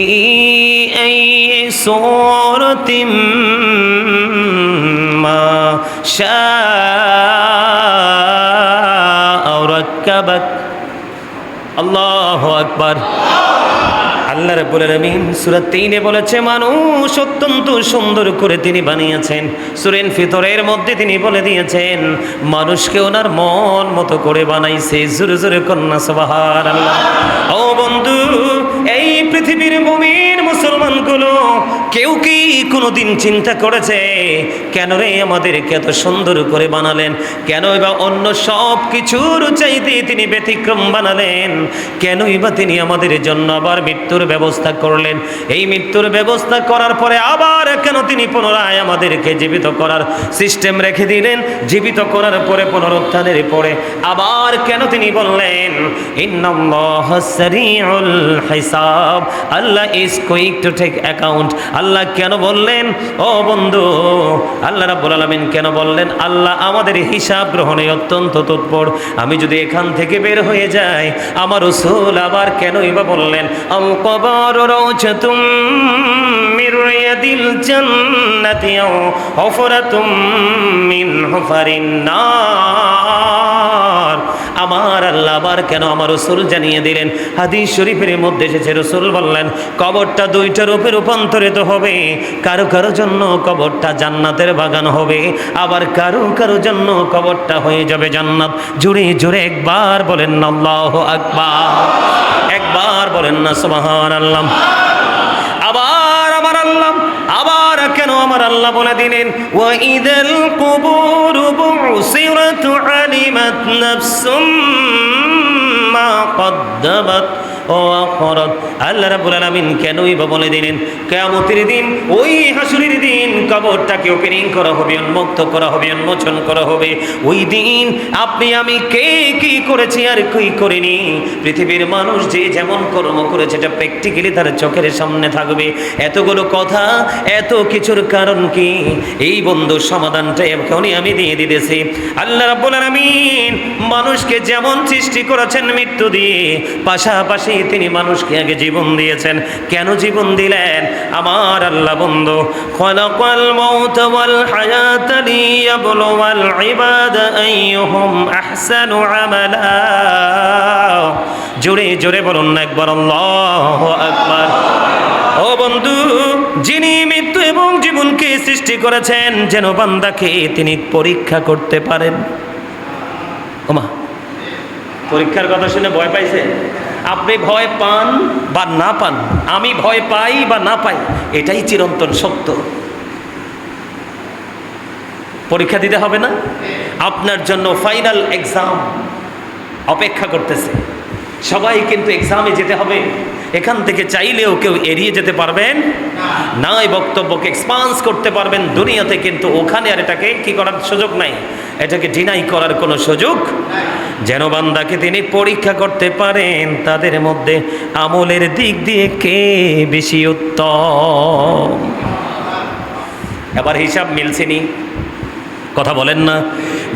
আইয়ি সূরাতিম মা শাআ রাক্কাবাক। আল্লাহু আকবার। আল্লাহ রাব্বুল আলামিন সূরা 3 বলেছে, মানুষ অত্যন্ত সুন্দর করে তিনি বানিয়েছেন। সূরা ফিতরের মধ্যে তিনি বলে দিয়েছেন, মানুষকে ওনার মন মতো করে বানাইছে। জোরে জোরে কন্যা সুবহানাল্লাহ। ও বন্ধু, এই পৃথিবীর ভূমির মুসলমানগুলো কেউ কি কোনোদিন চিন্তা করেছে, কেন রে আমাদেরকে এত সুন্দর করে বানালেন? কেনই বা অন্য সব কিছুর চাইতে তিনি ব্যতিক্রম বানালেন? কেনই বা তিনি আমাদের জন্য আবার মৃত্যুর ব্যবস্থা করলেন? এই মৃত্যুর ব্যবস্থা করার পরে আবার কেন তিনি পুনরায় আমাদেরকে জীবিত করার সিস্টেম রেখে দিলেন? জীবিত করার পরে, পুনরুত্থানের পরে আবার কেন তিনি বললেন, ইন্নাল্লাহা সারিউল হিসাব, Allah is quick to take account? Allah কেন বললেন? ও বন্ধু, আল্লাহ রাব্বুল আলামিন কেন বললেন? আল্লাহ আমাদের হিসাব গ্রহণে অত্যন্ত তৎপর। আমি যদি এখান থেকে বের হয়ে যাই, আমার রাসূল আবার কেনই বা বললেন, আল কবর রাউজাতুম মির মির রিয়াদিল জান্নাতি আও হুফরাতুম মিন হুফারিন নার। আমার আল্লাহ আবার কেন আমার রাসূল জানিয়ে দিলেন, হাদিস শরীফের মধ্যে এসেছে, রাসূল বললেন কবরটা দুইটা রূপে রূপান্তরিত হবে। কারো কারো জন্য কবরটা জান্নাতের বাগান হবে, আবার কারো কারো জন্য কবরটা হয়ে যাবে জান্নাত। জোরে জোরে একবার বলেন না আল্লাহু আকবার, একবার বলেন না সুবহানাল্লাহ। আবার আমার আল্লাহ, আবার কেন আমার আল্লাহ বলে দিলেন ওয়া ইদাল কুবুরু বুসিরাত আলিমাত নাফসুম মা কদ্দামাত ও আখরাত। আল্লাহ রাব্বুল আলামিন কেনই বা বলে দিলেন কিয়ামতের দিন, ওই হাসরের দিন কবরটাকে ওপেনিং করা হবে, উন্মুক্ত করা হবে, উন্মোচন করা হবে। ওই দিন আপনি আমি কে কি করেছি আর কি করিনি, পৃথিবীর মানুষ যে যেমন কর্ম করেছে এটা প্র্যাকটিক্যালি তার চোখের সামনে থাকবে। এতগুলো কথা, এত কিছুর কারণ কি? এই বন্ধুর সমাধানটা এখনই আমি দিয়ে দিতেছি। আল্লাহ রাব্বুল আলামিন মানুষকে যেমন সৃষ্টি করেছেন মৃত্যু দিয়ে, পাশাপাশি তিনি মানুষকে আগে জীবন দিয়েছেন। কেন জীবন দিলেন? আমার আল্লাহ বন্ধু খালাকাল মাউত ওয়াল হায়াতা লিয়াবলুওয়াল ইবাদা আইয়ুহুম আহসানু আমালা। জোরে জোরে বলুন না একবার আল্লাহু আকবার। ও বন্ধু, যিনি মৃত্যু এবং জীবনকে সৃষ্টি করেছেন যেন বান্দাকে তিনি পরীক্ষা করতে পারেন। ওমা, পরীক্ষার কথা শুনে ভয় পাইছে? আপনি ভয় পান বা না পান, আমি ভয় পাই বা না পাই, এটাই চিরন্তন সত্য। পরীক্ষা দিতে হবে না? আপনার জন্য ফাইনাল এক্সাম অপেক্ষা করতেছে। সবাই কিন্তু এক্সামে যেতে হবে, এখান থেকে চাইলেও কেউ এড়িয়ে যেতে পারবেন না। এই বক্তব্যকে এক্সপান্স করতে পারবেন দুনিয়াতে, কিন্তু ওখানে আর এটাকে কি করার সুযোগ নাই, এটাকে ডিনাই করার কোনো সুযোগ। যেন বান্দাকে তিনি পরীক্ষা করতে পারেন তাদের মধ্যে আমলের দিক দিয়ে কে বেশি উত্তম। এবার হিসাব মিলছেনি? কথা বলেন না,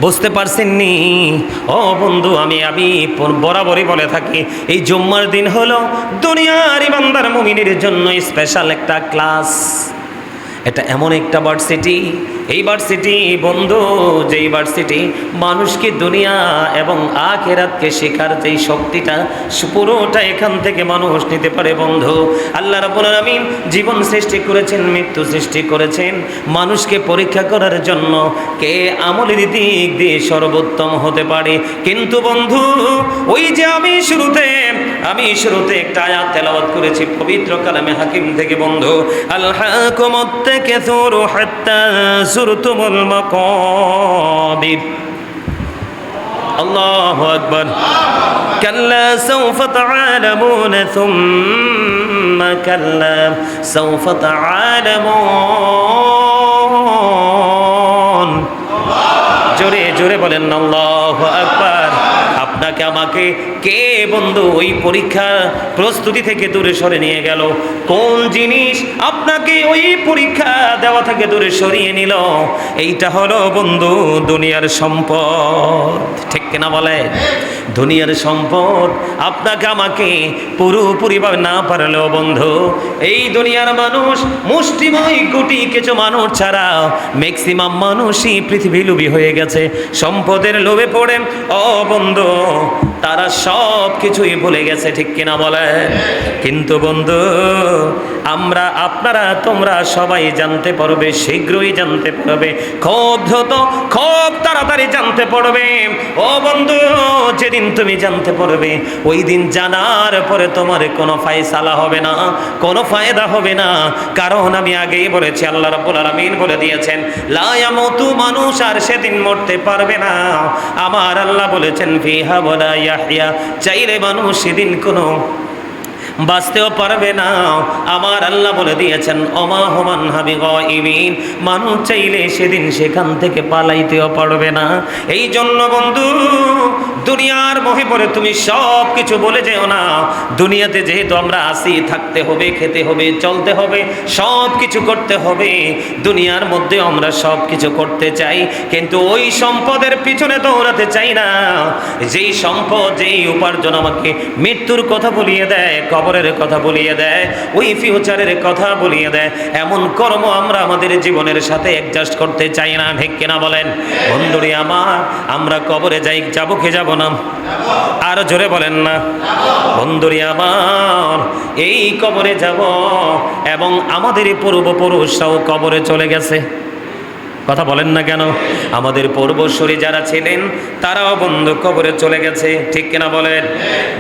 বুঝতে পারছেননি? ও বন্ধু, আমি বরাবরই বলে থাকি, এই জুম্মার দিন হলো দুনিয়ার ইমানদার মুমিনের জন্য স্পেশাল একটা ক্লাস। এটা এমন একটা ভার্সিটি, এই ভার্সিটি বন্ধু, যেই ভার্সিটি মানুষকে দুনিয়া এবং আখিরাতকে শেখার যেই শক্তিটা পুরোটা এখান থেকে মানুষ নিতে পারে বন্ধু। আল্লাহ রাব্বুল আলামিন জীবন সৃষ্টি করেছেন, মৃত্যু সৃষ্টি করেছেন মানুষকে পরীক্ষা করার জন্য কে আমলের দিক দিয়ে সর্বোত্তম হতে পারে। কিন্তু বন্ধু, ওই যে আমি শুরুতে একটা আয়াত তেলাওয়াত করেছি পবিত্র কালামে হাকিম থেকে বন্ধু, আলহাকুমুত তাকাসুরু হাত্তা যুরতুমুল মাকাবির। আল্লাহু আকবার। কাল্লা সাওফা তাআলামুনা সুম্মা কাল্লা সাওফা তাআলামুন। জোরে জোরে বলেন আল্লাহু আকবার। আপনাকে আমাকে কে বন্ধু ওই পরীক্ষা প্রস্তুতি থেকে দূরে সরে নিয়ে গেল? কোন জিনিস আপনাকে ওই পরীক্ষা দেওয়া থেকে দূরে সরিয়ে নিল? এইটা হলো বন্ধু দুনিয়ার সম্পদ। ঠিক কিনা বলে? দুনিয়ার সম্পদ আপনাকে আমাকে পুরোপুরিভাবে না পারলেও বন্ধু, এই দুনিয়ার মানুষ মুষ্টিময় কোটি কিছু মানুষ ছাড়া ম্যাক্সিমাম মানুষই পৃথিবী লোভী হয়ে গেছে, সম্পদের লোভে পড়ে। ও বন্ধু, তারা সব কিছুই ভুলে গেছে। ঠিক কিনা বলে? কিন্তু বন্ধু, আমরা, আপনারা, তোমরা সবাই জানতে পারবে, শীঘ্রই জানতে পারবে, খুব দ্রুত, খুব তাড়াতাড়ি জানতে পারবে। ও বন্ধু, যেদিন তুমি জানতে পারবে, ওই দিন জানার পরে তোমার কোনো ফায়সালা হবে না, কোনো ফায়দা হবে না। কারণ আমি আগেই বলেছি, আল্লাহ রাব্বুল আলামিন বলে দিয়েছেন লা ইয়ামুতু, মানুষ আর সেদিন মরতে পারবে না। আমার আল্লাহ বলেছেন ফিহা ওয়ালা ইয়াহইয়া, চাইলে মানুষ সেদিন কোনো বাঁচতেও পারবে না। আমার আল্লাহ বলে দিয়েছেন ওমা হুমান হাবিগাইবিন, মানুষ চাইলে সেদিন সেখান থেকে পালাইতেও পারবে না। এই জন্য বন্ধু, দুনিয়ার মোহে পড়ে তুমি সব কিছু বলে যেও না। দুনিয়াতে যেহেতু আমরা আসি, থাকতে হবে, খেতে হবে, চলতে হবে, সব কিছু করতে হবে। দুনিয়ার মধ্যে আমরা সব কিছু করতে চাই, কিন্তু ওই সম্পদের পিছনে দৌড়াতে চাই না যেই সম্পদ, যেই উপার্জন আমাকে মৃত্যুর কথা বলিয়ে দেয়, কবর কবরের কথা বলিয়ে দেয়, ওই ফিউচারের কথা বলিয়ে দেয়। এমন কর্ম আমরা আমাদের জীবনের সাথে অ্যাডজাস্ট করতে চাই না, ঠিক কিনা বলেন? বন্ধুরে আমার, আমরা কবরে যাবো কি যাব না? আর জোরে বলেন না। বন্ধুরে আমার, এই কবরে যাব, এবং আমাদের পূর্বপুরুষরাও কবরে চলে গেছে। কথা বলেন না কেন? আমাদের পূর্বসূরি যারা ছিলেন তারাও বন্ধু কবরে চলে গেছে, ঠিক কিনা বলেন?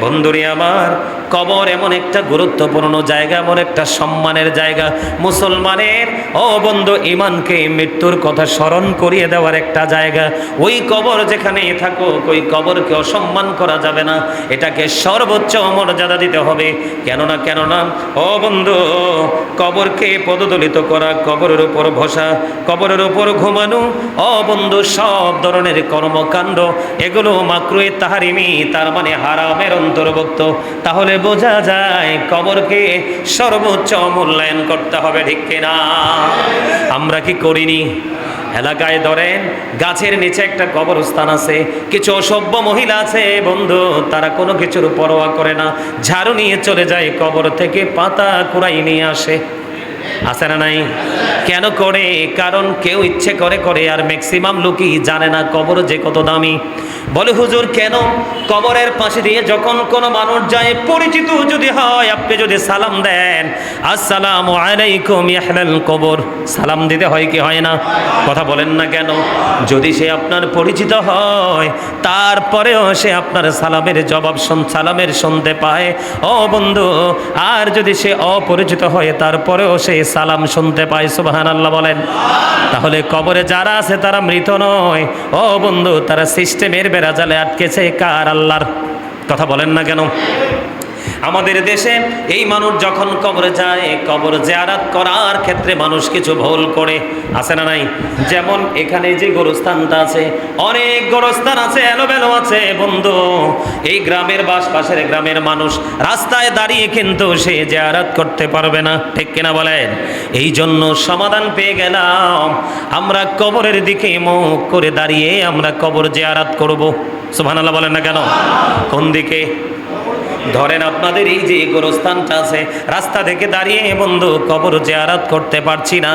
বন্ধুরে আমার, কবর এমন একটা গুরুত্বপূর্ণ জায়গা, এমন একটা সম্মানের জায়গা। মুসলমানের ও বন্ধু ঈমানকে মৃত্যুর কথা স্মরণ করিয়ে দেওয়ার একটা জায়গা। ওই কবর যেখানে থাকুক, ওই কবরকে অসম্মান করা যাবে না, এটাকে সর্বোচ্চ মর্যাদা দিতে হবে। কেননা ও বন্ধু, কবরকে পদদলিত করা, কবরের উপর বসা, কবরের উপর ঘুমানো, ও বন্ধু, সব ধরনের কর্মকাণ্ড এগুলো মাকরুহে তাহরিমি, তার মানে হারামের অন্তর্ভুক্ত। তাহলে বোঝা যায় কবরকে সর্বোচ্চ মূল্যায়ন করতে হবে, ঠিক কিনা? আমরা কি করিনি? এলাকায় ধরেন গাছের নিচে একটা কবরস্থান আছে, কিছু অসভ্য মহিলা আছে বন্ধু, তারা কোনো কিছুর পরোয়া করে না, ঝাড়ু নিয়ে চলে যায়, কবর থেকে পাতা কুড়াই নিয়ে আসে। আছে না নাই? কেন করে? কারণ কেউ ইচ্ছে করে, আর ম্যাক্সিমাম লোকই জানে না কবর যে কত দামি। বলে হুজুর কেন? কবরের পাশে দিয়ে যখন কোনো মানুষ যায়, পরিচিত যদি হয়, আপনি যদি সালাম দেন, আসসালামু আলাইকুম ইয়াহলাল কবর, সালাম দিতে হয় কি হয় না? কথা বলেন না কেন? যদি সে আপনার পরিচিত হয়, তারপরেও সে আপনার সালামের জবাব সালামের শুনতে পায়, ও বন্ধু। আর যদি সে অপরিচিত হয়, তারপরেও সে সালাম শুনতে পায়। সুবহানাল্লাহ বলেন। তাহলে কবরে যারা আছে তারা মৃত নয়, ও বন্ধু, তারা সিস্টেমের বেড়াজালে আটকেছে। কার? আল্লাহর। কথা বলেন না কেন? আমাদের দেশে এই মানুষ যখন কবরে যায়, কবর জিয়ারত করার ক্ষেত্রে মানুষ কিছু ভুল করে, আছে না নাই? যেমন এখানে যে গোরস্থানটা আছে, অনেক গোরস্থান আছে, এলোমেলো আছে বন্ধু। এই গ্রামের পাশের গ্রামের মানুষ রাস্তায় দাঁড়িয়ে কিন্তু সে জিয়ারত করতে পারবে না, ঠিক কিনা বলেন? এই জন্য সমাধান পেয়ে গেলাম, আমরা কবরের দিকে মুখ করে দাঁড়িয়ে আমরা কবর জিয়ারত করব। সুবহানাল্লাহ বলেন না কেন? কোন দিকে? ধরেন আপনাদের এই যে গোরস্থানটা আছে, রাস্তা থেকে দাঁড়িয়ে বন্ধু কবর জিয়ারত করতে পারছি না,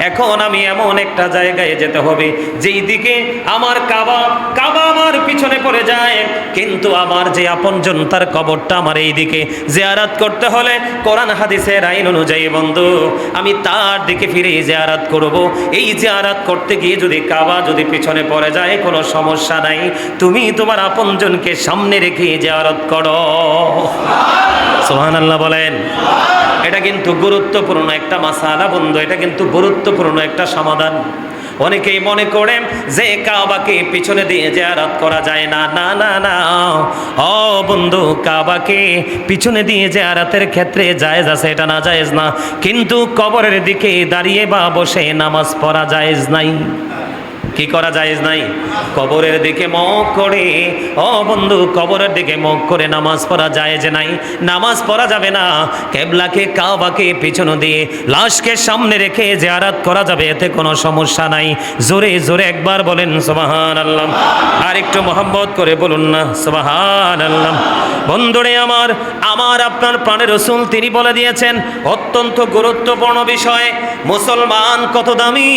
এখন আমি এমন একটা জায়গায় যেতে হবে যেই দিকে আমার কাবা আমার পিছনে পড়ে যায়, কিন্তু আমার যে আপনজন তার কবরটা আমার এই দিকে। জিয়ারত করতে হলে কোরআন হাদিসের আইন অনুযায়ী বন্ধু আমি তার দিকে ফিরে জিয়ারত করব। এই জিয়ারত করতে গিয়ে যদি কাবা যদি পিছনে পড়ে যায়, কোনো সমস্যা নাই, তুমি তোমার আপনজনকে সামনে রেখে জিয়ারত করো। সুবহানাল্লাহ বলেন। এটা কিন্তু গুরুত্বপূর্ণ একটা মাসালা বন্ধু, এটা কিন্তু গুরুত্বপূর্ণ একটা সমাধান। অনেকেই মনে করেন যে কাবাকে পিছনে দিয়ে জিয়ারত করা যায় না। না না না, ও বন্ধু, কাবাকে পিছনে দিয়ে জিয়ারতের ক্ষেত্রে জায়েজ আছে, এটা না জায়েজ না। কিন্তু কবরের দিকে দাঁড়িয়ে বা বসে নামাজ পড়া জায়েজ নাই। কি করা জায়েজ নাই? কবরের দিকে মুখ করে, ও বন্ধু, কবরের দিকে মুখ করে নামাজ পড়া জায়েজ নাই। নামাজ পড়া যাবে না। কিবলাকে কাবাকে পিছনে দিয়ে লাশকে সামনে রেখে জিয়ারত করা যাবে, এতে কোনো সমস্যা নাই। জোরে জোরে একবার বলেন সুবহানাল্লাহ, আর একটু মোহাম্মত করে বলুন না সুবহানাল্লাহ। বন্ধুরে আমার আপনার প্রাণের রাসূল তিনি বলে দিয়েছেন অত্যন্ত গুরুত্বপূর্ণ বিষয়, মুসলমান কত দামি,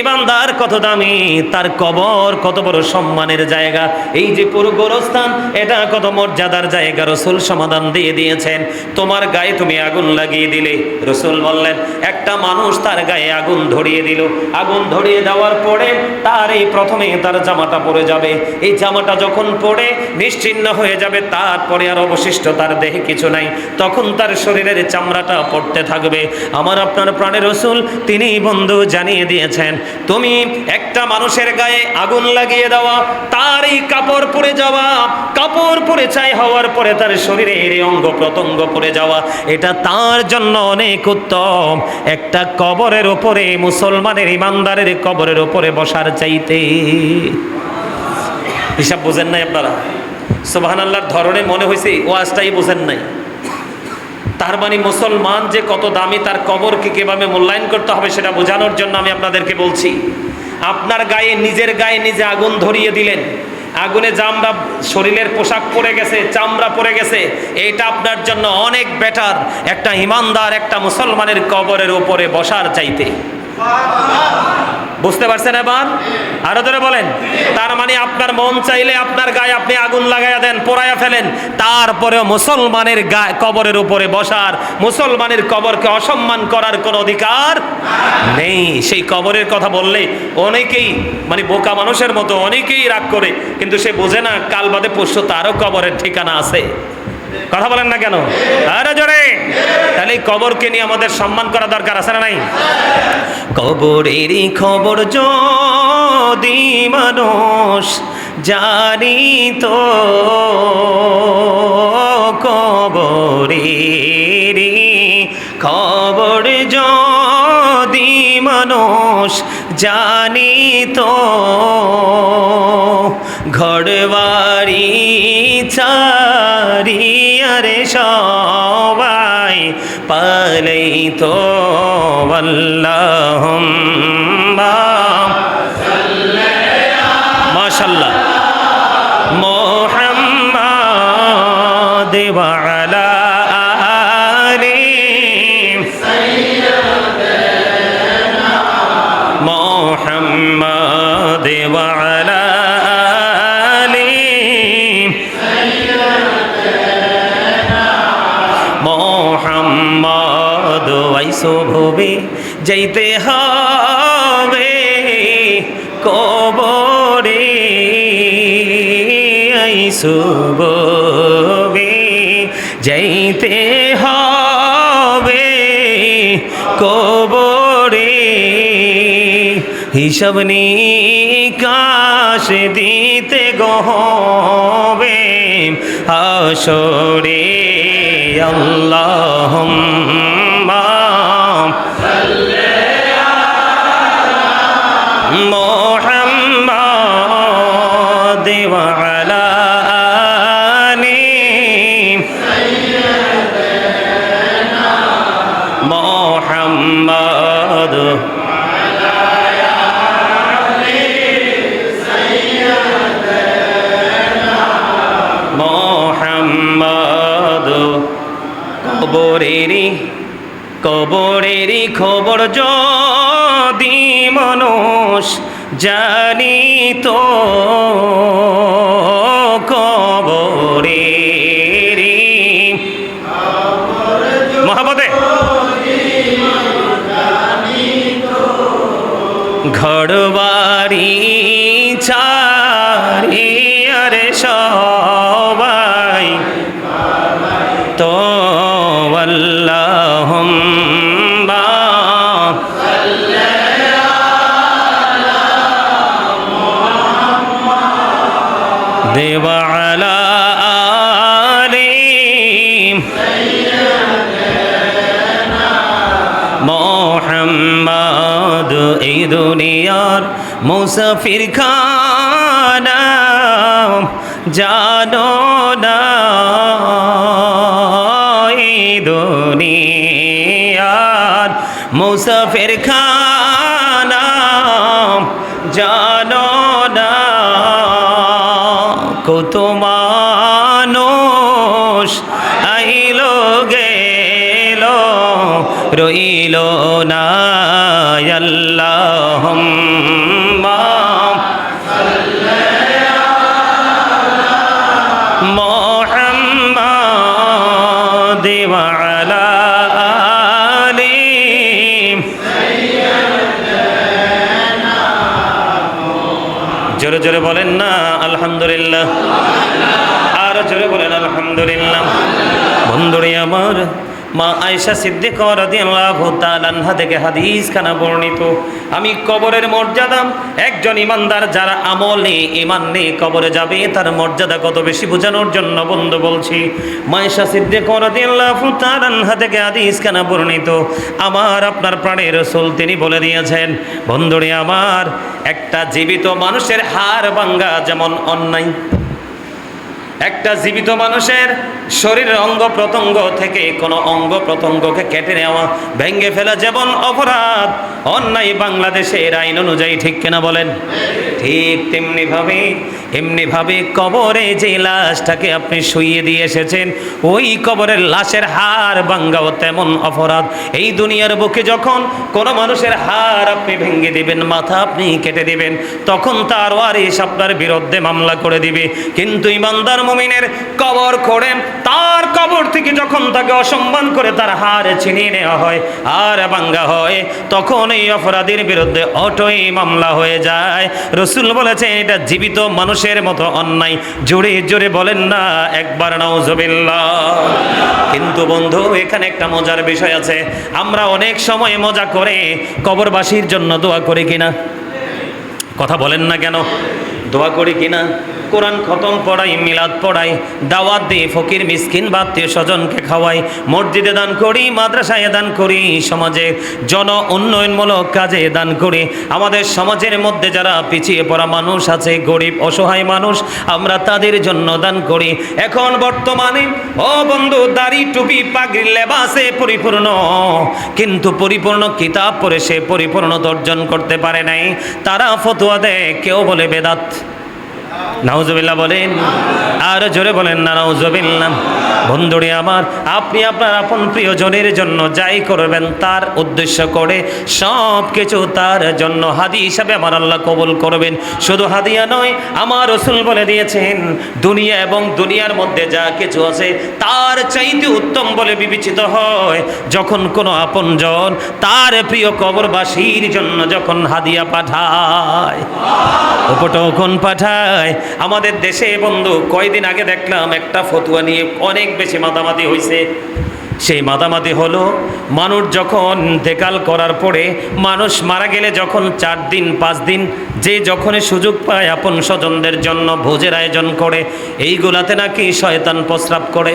ইমানদার কত দামি, তার কবর কত বড় সম্মানের জায়গা। এই যে পুরো গোরস্থান, এটা কত মর্যাদার জায়গা, রাসূল সমাধান দিয়ে দিয়েছেন। তোমার গায়ে তুমি আগুন লাগিয়ে দিলে, রাসূল বললেন একটা মানুষ তার গায়ে আগুন ধরিয়ে দিল, আগুন ধরিয়ে দেওয়ার পরে তার এই প্রথমে তার জামাটা পড়ে যাবে, এই জামাটা যখন পড়ে নিশ্চিহ্ন হয়ে যাবে, তারপরে আর অবশিষ্ট তার দেহে কিছু নাই, তখন তার শরীরের চামড়াটা পড়তে থাকবে। আমার আপনার প্রাণের রাসূল তিনি বন্ধু জানিয়ে দিয়েছেন, তুমি একটা মানুষের গায়ে আগুন লাগিয়ে দেওয়া, তার এই কাপড় পরে যাওয়া, কাপড় পরে ছাই হওয়ার পরে তার শরীরের অঙ্গ প্রত্যঙ্গ পরে যাওয়া, এটা তার জন্য অনেক উত্তম একটা কবরের উপরে, মুসলমানের ইমানদারের কবরের উপরে বসার চাইতে। হিসাব বুঝেন নাই আপনারা? সুবহানাল্লাহর ধরনে মনে হয়েছে ওয়াজটাই বুঝেন নাই। তার মানে মুসলমান যে কত দামি, তার কবরকে কিভাবে মূল্যায়ন করতে হবে সেটা বোঝানোর জন্য আমি আপনাদেরকে বলছি। আপনার গায়ে নিজের গায়ে নিজে আগুন ধরিয়ে দিলেন, আগুনে চামড়া, শরীরের পোশাক পরে গেছে, চামড়া পরে গেছে, এটা আপনার জন্য অনেক বেটার একটা ইমানদার, একটা মুসলমানের কবরের উপরে বসার চাইতে। বুঝতে পারছেন এবার? আরো ধরে বলেন। তার মানে আপনার মন চাইলে আপনার গায়ে আপনি আগুন লাগাইয়া দেন, পোড়াইয়া ফেলেন, তারপরেও মুসলমানের গায়ে কবরের উপরে বসার, মুসলমানের কবরকে অসম্মান করার কোনো অধিকার নেই। সেই কবরের কথা বললে অনেকেই মানে বোকা মানুষের মতো অনেকেই রাগ করে, কিন্তু সে বোঝে না কাল বাদে পরশু তারও কবরের ঠিকানা আছে। কথা বলেন না কেন? আরে জোরে। তাহলে এই কবরকে নিয়ে আমাদের সম্মান করা দরকার আছে না নাই? কবরেরই খবর যদি মানুষ জানিত, কবরেরই খবর যদি মানুষ জানিত, ঘরবাড়ি চারিয়ারে সবাই পালাইতো। আল্লাহুম্মা মাশাআল্লাহ মুহাম্মাদ ওয়া আলা আলি সাইয়্যিদানা মুহাম্মাদ ওয়া আলা আলি সাইয়্যিদানা মুহাম্মাদ। ওয়াইসো ভবে যাইতে হবে কবরে, আইসো ভবে যাইতে হবে কবরে, হিসাব নিকাশ দিতে গহবে হাসরে। আল্লাহুম্মা মুহাম্মাদ ওয়া আলা আলি সাইয়্যিদানা মুহাম্মাদ মুহাম্মাদ। কবরেরই খবর যদি মানুষ জানিত, কবরেরই মহাবতে ঘরবাড়ি চারিয়ারে সবাই তো। আল্লাহুম্মা মুহাম্মাদ ওয়া আলা আলি সাইয়্যিদানা মুহাম্মাদ। এই দুনিয়ার মুসাফির খানা জানো না, দুনিয়ার মুসাফির খানা জানো না, কত মানুষ আইলো গেল রইল না। আল্লাহুম্মা মুহাম্মাদ ওয়া আলা আলি সাইয়্যিদানা। জোরে জোরে বলেন না আলহামদুলিল্লাহ। আর জোরে বলেন আলহামদুলিল্লাহ। বন্ধুরে আমার, মা আয়েশা সিদ্দিকা রাদিয়াল্লাহু তাআলা আনহা থেকে হাদিস খানা বর্ণিত। আমি কবরের মর্যাদা, একজন ইমানদার যারা আমল নেই, ঈমান নেই, কবরে যাবে তার মর্যাদা কত বেশি বোঝানোর জন্য বন্ধু বলছি। মা আয়েশা সিদ্দিকা রাদিয়াল্লাহু তাআলা আনহা থেকে হাদিস খানা বর্ণিত। আমার আপনার প্রাণের রাসূল তিনি বলে দিয়েছেন, বন্ধুরে আমার, একটা জীবিত মানুষের হাড় ভাঙা যেমন অন্যায়, একটা জীবিত মানুষের শরীরের অঙ্গ প্রত্যঙ্গ থেকে কোনো অঙ্গ প্রত্যঙ্গকে কেটে নেওয়া, ভেঙে ফেলা যেমন অপরাধ, অন্যায় বাংলাদেশের আইন অনুযায়ী, ঠিক কিনা বলেন? ঠিক তেমনিভাবে এমনিভাবে কবরে যে লাশটাকে আপনি শুইয়ে দিয়ে এসেছেন, ওই কবরের লাশের হাড় ভাঙ্গাও তেমন অপরাধ। এই দুনিয়ার বুকে যখন কোনো মানুষের হাড় আপনি ভেঙে দিবেন, মাথা আপনি কেটে দিবেন, তখন তার ওয়ারিশ আপনার বিরুদ্ধে মামলা করে দিবে। কিন্তু ইমানদার মুমিনের কবর খোঁড়ে, তার কবর থেকে যখন তাকে অসম্মান করে তার হাড় ছিনিয়ে নেওয়া হয় আর ভাঙ্গা হয়, তখন এই অপরাধীর বিরুদ্ধে অটোই মামলা হয়ে যায়। রসুল বলেছেন এটা জীবিত মানুষের মতো অন্যায়। জোরে জোরে বলেন না একবার নাউজুবিল্লাহ। কিন্তু বন্ধু, এখানে একটা মজার বিষয় আছে। আমরা অনেক সময় মজা করে কবরবাসীর জন্য দোয়া করি কিনা? কথা বলেন না কেন? দোয়া করি কিনা? কোরআন খতম পড়াই, মিলাদ পড়াই, দাওয়াত দিই, ফকির মিসকিন বা আত্মীয় স্বজনকে খাওয়াই, মসজিদে দান করি, মাদ্রাসায় দান করি, সমাজের জন উন্নয়নমূলক কাজে দান করি। আমাদের সমাজের মধ্যে যারা পিছিয়ে পড়া মানুষ আছে, গরিব অসহায় মানুষ, আমরা তাদের জন্য দান করি। এখন বর্তমানে ও বন্ধু, দাড়ি টুপি পাগড়ি লেবাসে পরিপূর্ণ, কিন্তু পরিপূর্ণ কিতাব পড়ে সে পরিপূর্ণতা অর্জন করতে পারে নাই। তারা ফতোয়া দেয়, কেউ বলে বেদাত। নাউজুবিল্লাহ বলেন, আর জোরে বলেন না নাউজুবিল্লাহ। বন্ধুরে আমার, আপনি আপনার আপন প্রিয়জনের জন্য যাই করবেন তার উদ্দেশ্য করে সব কিছু তার জন্য হাদিয়া হিসাবে আমার আল্লাহ কবুল করবেন। শুধু হাদিয়া নয়, আমার রাসূল বলে দিয়েছেন দুনিয়া এবং দুনিয়ার মধ্যে যা কিছু আছে তার চাইতে উত্তম বলে বিবেচিত হয় যখন কোনো আপনজন তার প্রিয় কবরবাসীর জন্য যখন হাদিয়া পাঠায়, উপটোকন পাঠায়। আমাদের দেশে বন্ধু কয়দিন আগে দেখলাম একটা ফতোয়া নিয়ে অনেক বেশি মাতামাতি হয়েছে। সেই মাতামাতি হলো, মানুষ যখন ইন্তেকাল করার পরে, মানুষ মারা গেলে যখন 4 দিন 5 দিন যে যখন সুযোগ পায় আপন স্বজনদের জন্য ভোজের আয়োজন করে, এইগুলাতে নাকি শয়তান প্রস্রাব করে।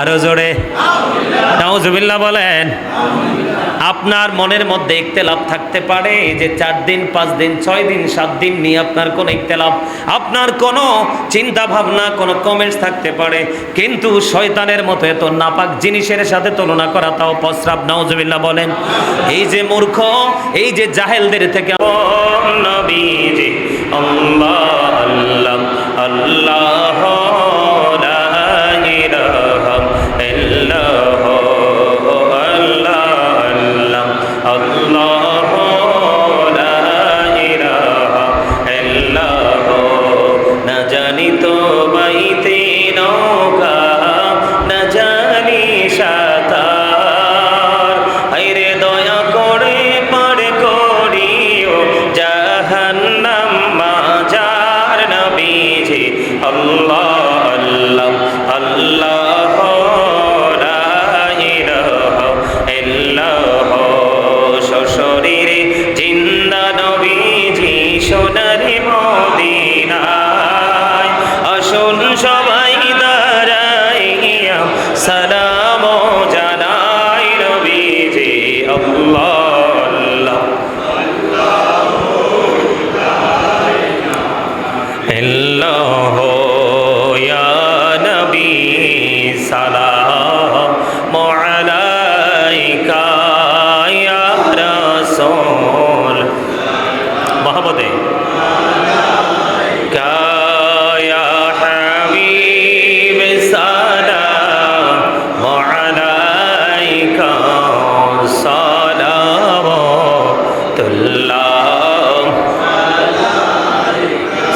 আরো জোরে নাউজুবিল্লাহ বলেন। আপনার মনের মধ্যে ইখতিলাফ থাকতে পারে যে 4 দিন 5 দিন 6 দিন 7 দিন নিয়ে আপনার কোনো ইখতিলাফ, আপনার কোনো চিন্তা ভাবনা, কোনো কমেন্টস থাকতে পারে, কিন্তু শয়তানের মতো এত নাপাক জিনিসের সাথে তুলনা করা তাও প্রস্রাব। নাউজুবিল্লাহ বলেন। এই যে মূর্খ, এই যে জাহেলদের থেকে নবীজি আল্লাহ আল্লাহ আল্লাহ লা ইলাহা ইল্লাল্লাহ আল্লাহ লা ইলাহা ইল্লাল্লাহ, না জানি তো বাইতে নৌকা, না জানি সাঁতার, আইরে দয়া করে পার করিও জাহান্নাম মাঝার। নবীজি আল্লাহ আল্লাহ আল্লাহ লা ইলাহা ইল্লাল্লাহ, শরীরে জিন্দা নবীজি সোনার মদিনায়, আসুন সবাই দাঁড়াইয়া সালাম জানাই। নবীজি আল্লাহ আল্লাহ আল্লাহ ইয়া নবী সালাম আলাইকা ইয়া রাসূল মহব্বতে ইয়া হাবিব সালাম আলাইকা সালাওয়াতুল্লাহ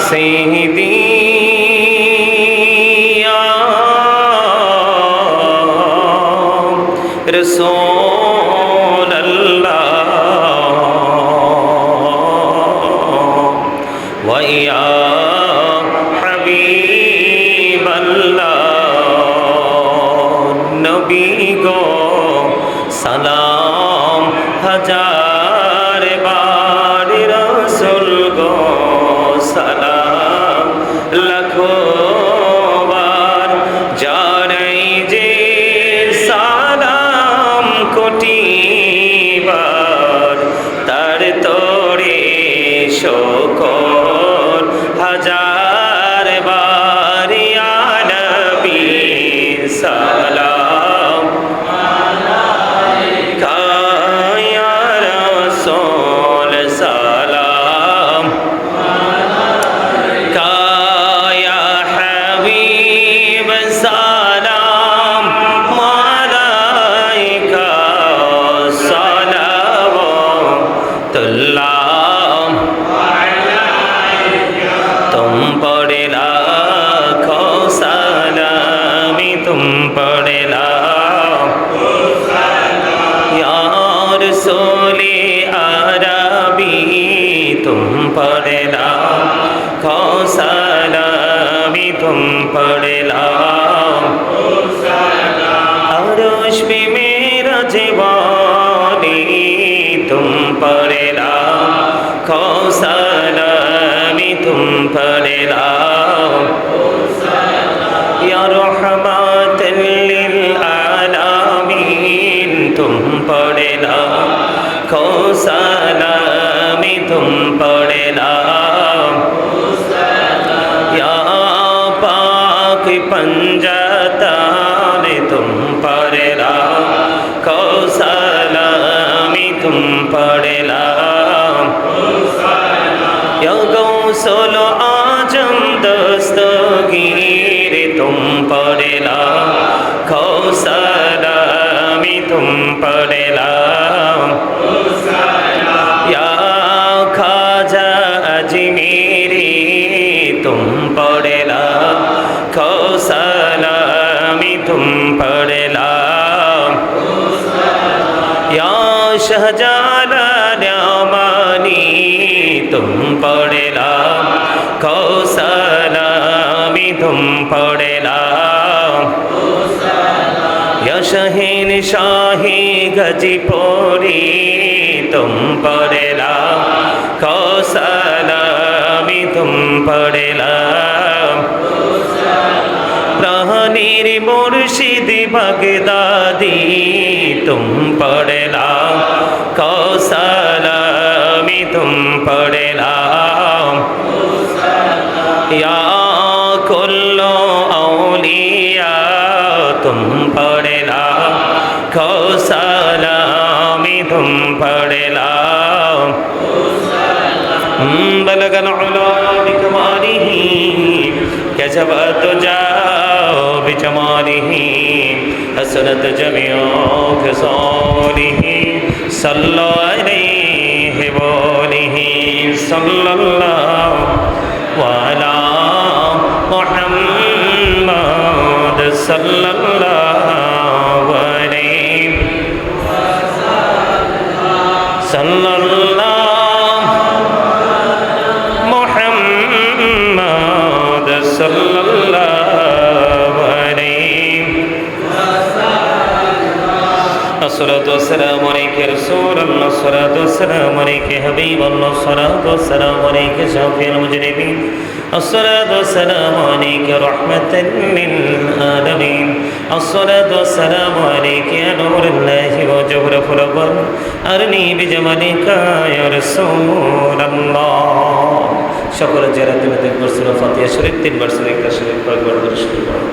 সাইয়্যিদি ইয়া রাসূল ওয়া হাবিবাল্লাহ, নবী গো সালাম হাজার বার, রাসূল গো সালাম লাখো বার, জানাই যে সালাম কোটি বার, তার তোরে শোকর হাজার বার। ইয়া নবী সালাম আলাইকা ইয়া রাসূল সালাম रसूले अरबी तुम पर लाखो सलामी तुम पर लाखो सलाम अरश पे मेरा जीवानी तुम पर लाखो सलामी तुम पर लाखो सलाम या रहमतल लिल आलामीन तुम पर लाखो सलामी तुम पर लाखो सलाम या पाक पंजातान तुम पर लाखो सलामी तुम पर लाखो सलाम या गौसल आजम दस्तगीर तुम पर लाखो सलामी तुम पर लाखो सलाम या खाजा अजमेरी तुम पर लाखो सलामी तुम पर लाखो सलाम या शहजालाल यामानी तुम पर लाखो सलामी तुम पर लाखो सलाम या शहीन शाही गजपोरी तुम पर लाखो सलामी तुम पर लाखो सलाम प्राणीर मुर्शिद बगदादी तुम पर लाखो सलामी तुम पर लाखो सलाम या कुल्लो औलिया तुम पर लाखो सलामी तुम पर लाखो सलाम बलगल उला बिकमालिही कजबत जाओ बिजमालिही हसनत जमियो खसालिही सल्लो अलैहि वलिही सल्लल्लाहु अला मुहम्मद सल्लल्लाहु अलैहि सल्लल्लाहु मुहम्मद सल्लल्लाहु अलैहि अस्सलातु वस्सलामु अलैका रसूलल्लाह अस्सलातु वस्सलामु अलैका हबीबल्लाह अस्सलातु वस्सलामु अलैका शाफिउल मुजरिमीन अस्सलातु वस्सलामु अलैका रहमतल लिल आलामीन अस्सलातु वस्सलामु अलैका या नूरुल्लाहि व जौहरुल अव्वल अरनी बिजमालिका या रसूलल्लाह সকল যারা দিনে পড়ছিল ফাতিহা শরীফ তিনবার সুরা ইখলাস শরীফ কয়েকবার দরুদ শরীফ পড়ো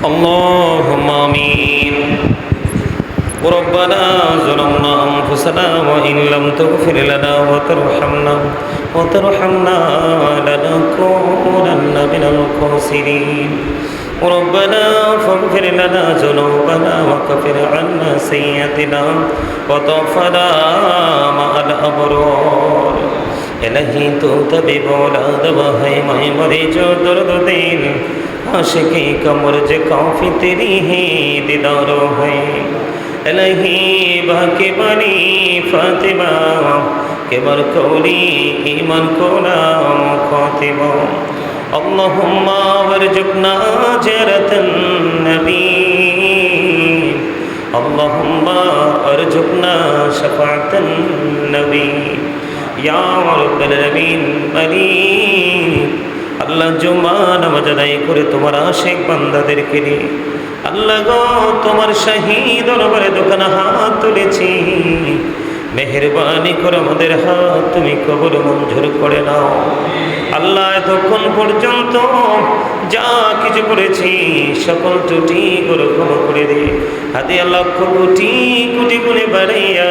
اللهم آمين ربنا ظلمنا أنفسنا وإن لم تغفر لنا وترحمنا لنكونن من الخاسرين ربنا فاغفر لنا ذنوبنا وكفر عنا سيئاتنا وتوفنا مع الأبرار إلهي تو طبيب اولاد وہی مائی مریض درد دل आशिकी कमरज काफी तेरी ही दीदारो है इलाही बाकी बनी फातिमा के बरकौली ईमान कोला मुखातिबा अल्लाहुम्मा वरजुकना जरतन नबी अल्लाहुम्मा वरजुकना शफाअतन नबी या रब्बल आलमीन मलिक আল্লাহ জুমা নামাজ আদায় করে তোমার আশিক বান্দাদেরকে নিয়ে আল্লাহ গো তোমার শাহী দরবারে দোকানে হাত তুলেছি মেহেরবানি করে আমাদের হাত তুমি কবুল মঞ্জুর করে নাও আল্লাহ এতক্ষণ পর্যন্ত যা কিছু করেছি সকল ত্রুটিগুলো ক্ষমা করে দিয়ে হাদিয়া লক্ষ কোটি কোটি গুণে বাড়াইয়া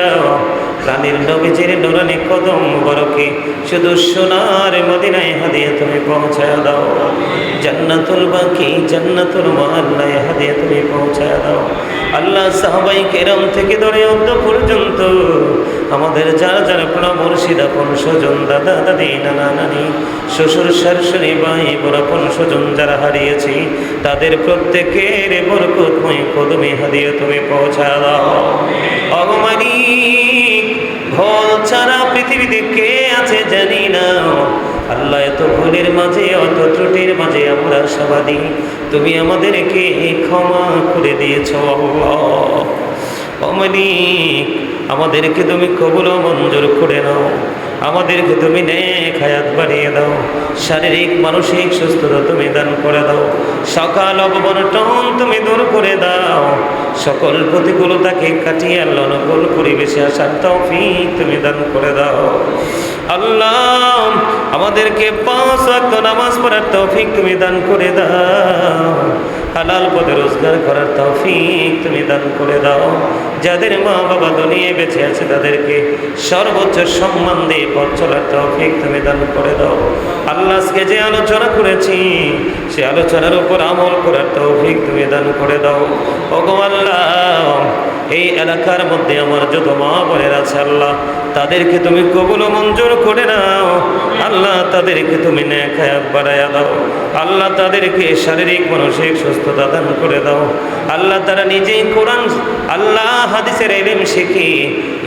প্রাণের নবীজির নুরানি কদম বরকে শুধু সোনার মদিনায় হাদিয়া তুমি পৌঁছায় দাও। জান্নাতুল বাকি জান্নাতুল মুআল্লায় হাদিয়া তুমি পৌঁছায় দাও। আল্লাহ সাহাবাই কেরাম থেকে ধরে অন্ত পর্যন্ত আমাদের যারা যারা প্রাণ মুর্শিদ আপন স্বজন দাদা দাদি নানা নানি শ্বশুর শাশুড়ি ভাই বোন স্বজন যারা হারিয়েছি তাদের প্রত্যেকের বরকতময় কদমে হাদিয়া তুমি পৌঁছায় দাও। অগমানিক ভোল ছাড়া পৃথিবীতে কে আছে জানি না। আল্লাহ এত ভুলের মাঝে অত ত্রুটির মাঝে আমরা সবাদি তুমি আমাদেরকে ক্ষমা করে দিয়েছ আল্লাহ। অমানিক আমাদেরকে তুমি কবুল ও মঞ্জুর করে নাও। আমাদেরকে তুমি নেক হায়াত বাড়িয়ে দাও। শারীরিক মানসিক সুস্থতা তুমি দান করে দাও। সকাল অববন্টন তুমি দূর করে দাও। সকল প্রতিকূলতাকে কাটিয়ে আল্লাহ অনুকূল পরিবেশে আসার তৌফিক তুমি দান করে দাও। আল্লাহ আমাদেরকে 5 ওয়াক্ত নামাজ পড়ার তৌফিক তুমি দান করে দাও। হালাল পথে রোজগার করার তৌফিক তুমি দান করে দাও। যাদের মা বাবা দুনিয়ায় বেঁচে আছে তাদেরকে সর্বোচ্চ সম্মান দিয়ে পথ চলার তৌফিক তুমি দান করে দাও। আল্লাহ আজকে যে আলোচনা করেছি সে আলোচনার উপর আমল করার তৌফিক তুমি দান করে দাও। ওগো আল্লাহ এই এলাকার মধ্যে আমার যত মা বোনের আছে আল্লাহ তাদেরকে তুমি কবুল ও মঞ্জুর করে নাও। আল্লাহ তাদেরকে তুমি নেক হায়াত বাড়ায়া দাও। আল্লাহ তাদেরকে শারীরিক মানসিক সুস্থতা দান করে দাও। আল্লাহ তারা নিজেই কোরআন আল্লাহ হাদিসের ইলম শিখে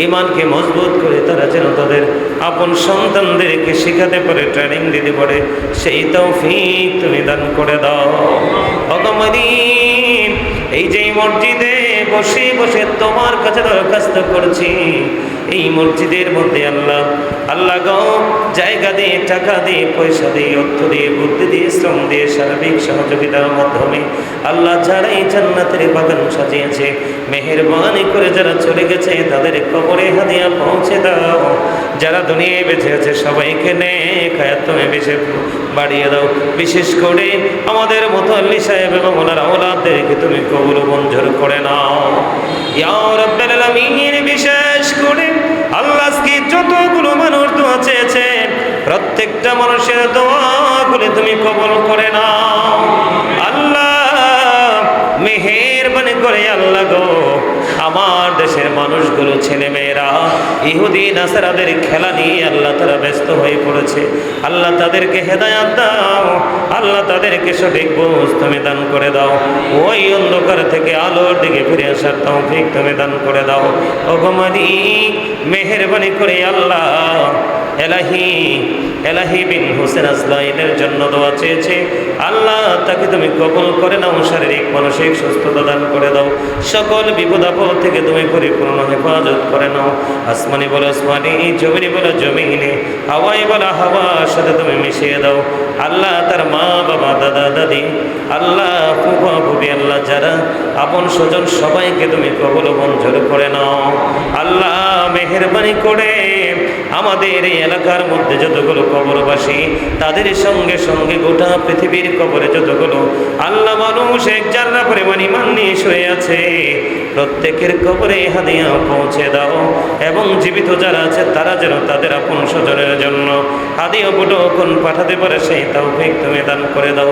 ঈমানকে মজবুত করে তারা যেন তাদের আপন সন্তানদেরকে শেখাতে পারে ট্রেনিং দিতে পারে সেই তৌফিক তুমি দান করে দাও। অগমানিক এই যে মসজিদে বসে বসে তোমার কাছে দরখাস্ত করছি এই মসজিদের মধ্যে আল্লাহ আল্লাহ গো জায়গা দিয়ে টাকা দিয়ে পয়সা দিয়ে অর্থ দিয়ে বুদ্ধি দিয়ে শ্রম দিয়ে সার্বিক সহযোগিতার মাধ্যমে আল্লাহ যারা এই জান্নাতের বাগান সাজিয়েছে মেহেরবানি করে যারা চলে গেছে তাদের কবরে হাদিয়া পৌঁছে দাও। যারা দুনিয়ায় বেঁচে আছে সবাইকে নেক হায়াত তুমি বেশি বাড়িয়ে দাও। বিশেষ করে আমাদের মুতাল্লি সাহেব এবং ওনার আওলাদদেরকে তুমি কবুল মঞ্জুর করে নাও ইয়া রাব্বুল আলামিন। বিশেষ করে আল্লাহ আজকে যতগুলো মানুষ দোয়া চেয়েছেন প্রত্যেকটা মানুষের দোয়াগুলো তুমি কবুল করে নাও আল্লাহ। মেহেরবানি করে আল্লাহ গো আমার দেশের মানুষগুলো ছেলে মেয়েরা ইহুদি নাসারাদের খেলা নিয়ে আল্লাহ তারা ব্যস্ত হয়ে পড়েছে। আল্লাহ তাদেরকে হেদায়াত দাও। আল্লাহ তাদেরকে সঠিক বুঝ তুমি দান করে দাও। ওই অন্ধকার থেকে আলোর দিকে ফিরে আসার তৌফিক তুমি দান করে দাও। ওগো মালিক মেহেরবানি করে আল্লাহ এলাহি বিন হোসেন আজলাইনের জন্য দোয়া চেয়েছে আল্লাহ তাকে তুমি কবুল করে নাও। শারীরিক মানসিক সুস্থতা দান করে দাও। সকল বিপদ আপদ থেকে তুমি পরিপূর্ণ হেফাজত করে নাও। আসমানি বলো আসমানি জমিনি বলো জমিনে হাওয়াই বলো হাওয়ার সাথে তুমি মিশিয়ে দাও। আল্লাহ তার মা বাবা দাদা দাদি আল্লাহ ফুফা ফুফি আল্লাহ যারা আপন স্বজন সবাইকে তুমি কবুল মঞ্জুর করে নাও। আল্লাহ মেহেরবানি করে আমাদের এই এলাকার মধ্যে যতগুলো কবরবাসী তাদের সঙ্গে সঙ্গে গোটা পৃথিবীর কবরে যতগুলো আল্লাহ মানুষ এক জাররা পরিমাণ ঈমান নিয়ে শুয়ে আছে প্রত্যেকের কবরে হাদিয়া পৌঁছে দাও। এবং জীবিত যারা আছে তারা যেন তাদের আপন স্বজনের জন্য হাদিয়া বুটুকুন পাঠাতে পারে সেই তৌফিক তুমি দান করে দাও।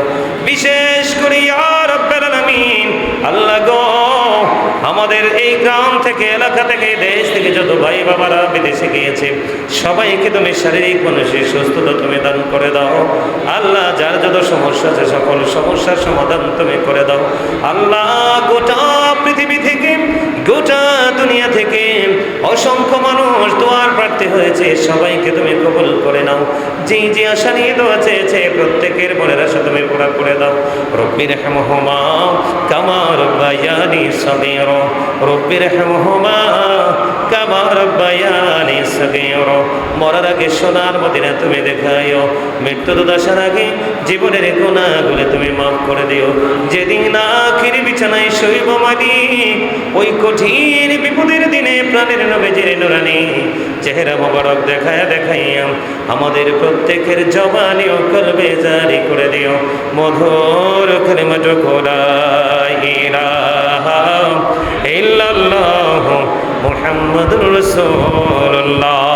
বিশেষ করে ইয়া রাব্বুল আলামিন আল্লাহ গো আমাদের এই গ্রাম থেকে এলাকা থেকে দেশ থেকে যত ভাই বাবারা বিদেশে গিয়েছে সবাইকে তুমি শারীরিক মানসিক সুস্থতা তুমি দান করে দাও। আল্লাহ যার যত সমস্যা আছে সকল সমস্যার সমাধান তুমি করে দাও। আল্লাহ গোটা পৃথিবী থেকে গোটা দুনিয়া থেকে অসংখ্য মানুষ দোয়ার প্রার্থী হয়েছে সবাইকে তুমি কবুল করে নাও। যে আশা নিয়ে দোয়া চেয়েছে প্রত্যেকের মনের আশা তুমি পুরা করে দাও। রব্বি রহমহুমা কামা রব্বায়ানি সগীরা রব্বি রহমহুমা কামা রব্বায়ানি সগীরা। মরার আগে সোনার মদিনা তুমি দেখাইও। মৃত্যুর দশার আগে জীবনের গুনাহগুলো তুমি মাফ করে দিও। যেদিন আখির বিছানায় শৈব মালিক ওই কঠিন বিপদের দিনে প্রাণের নবীজির নুরানি চেহারা মোবারক দেখায় দেখাইয়া আমাদের প্রত্যেকের জবানি ও কলবে জারি করে দিও মধুর কালিমাটুকু লা ইলাহা ইল্লাল্লাহু মুহাম্মাদুর রাসূলুল্লাহ।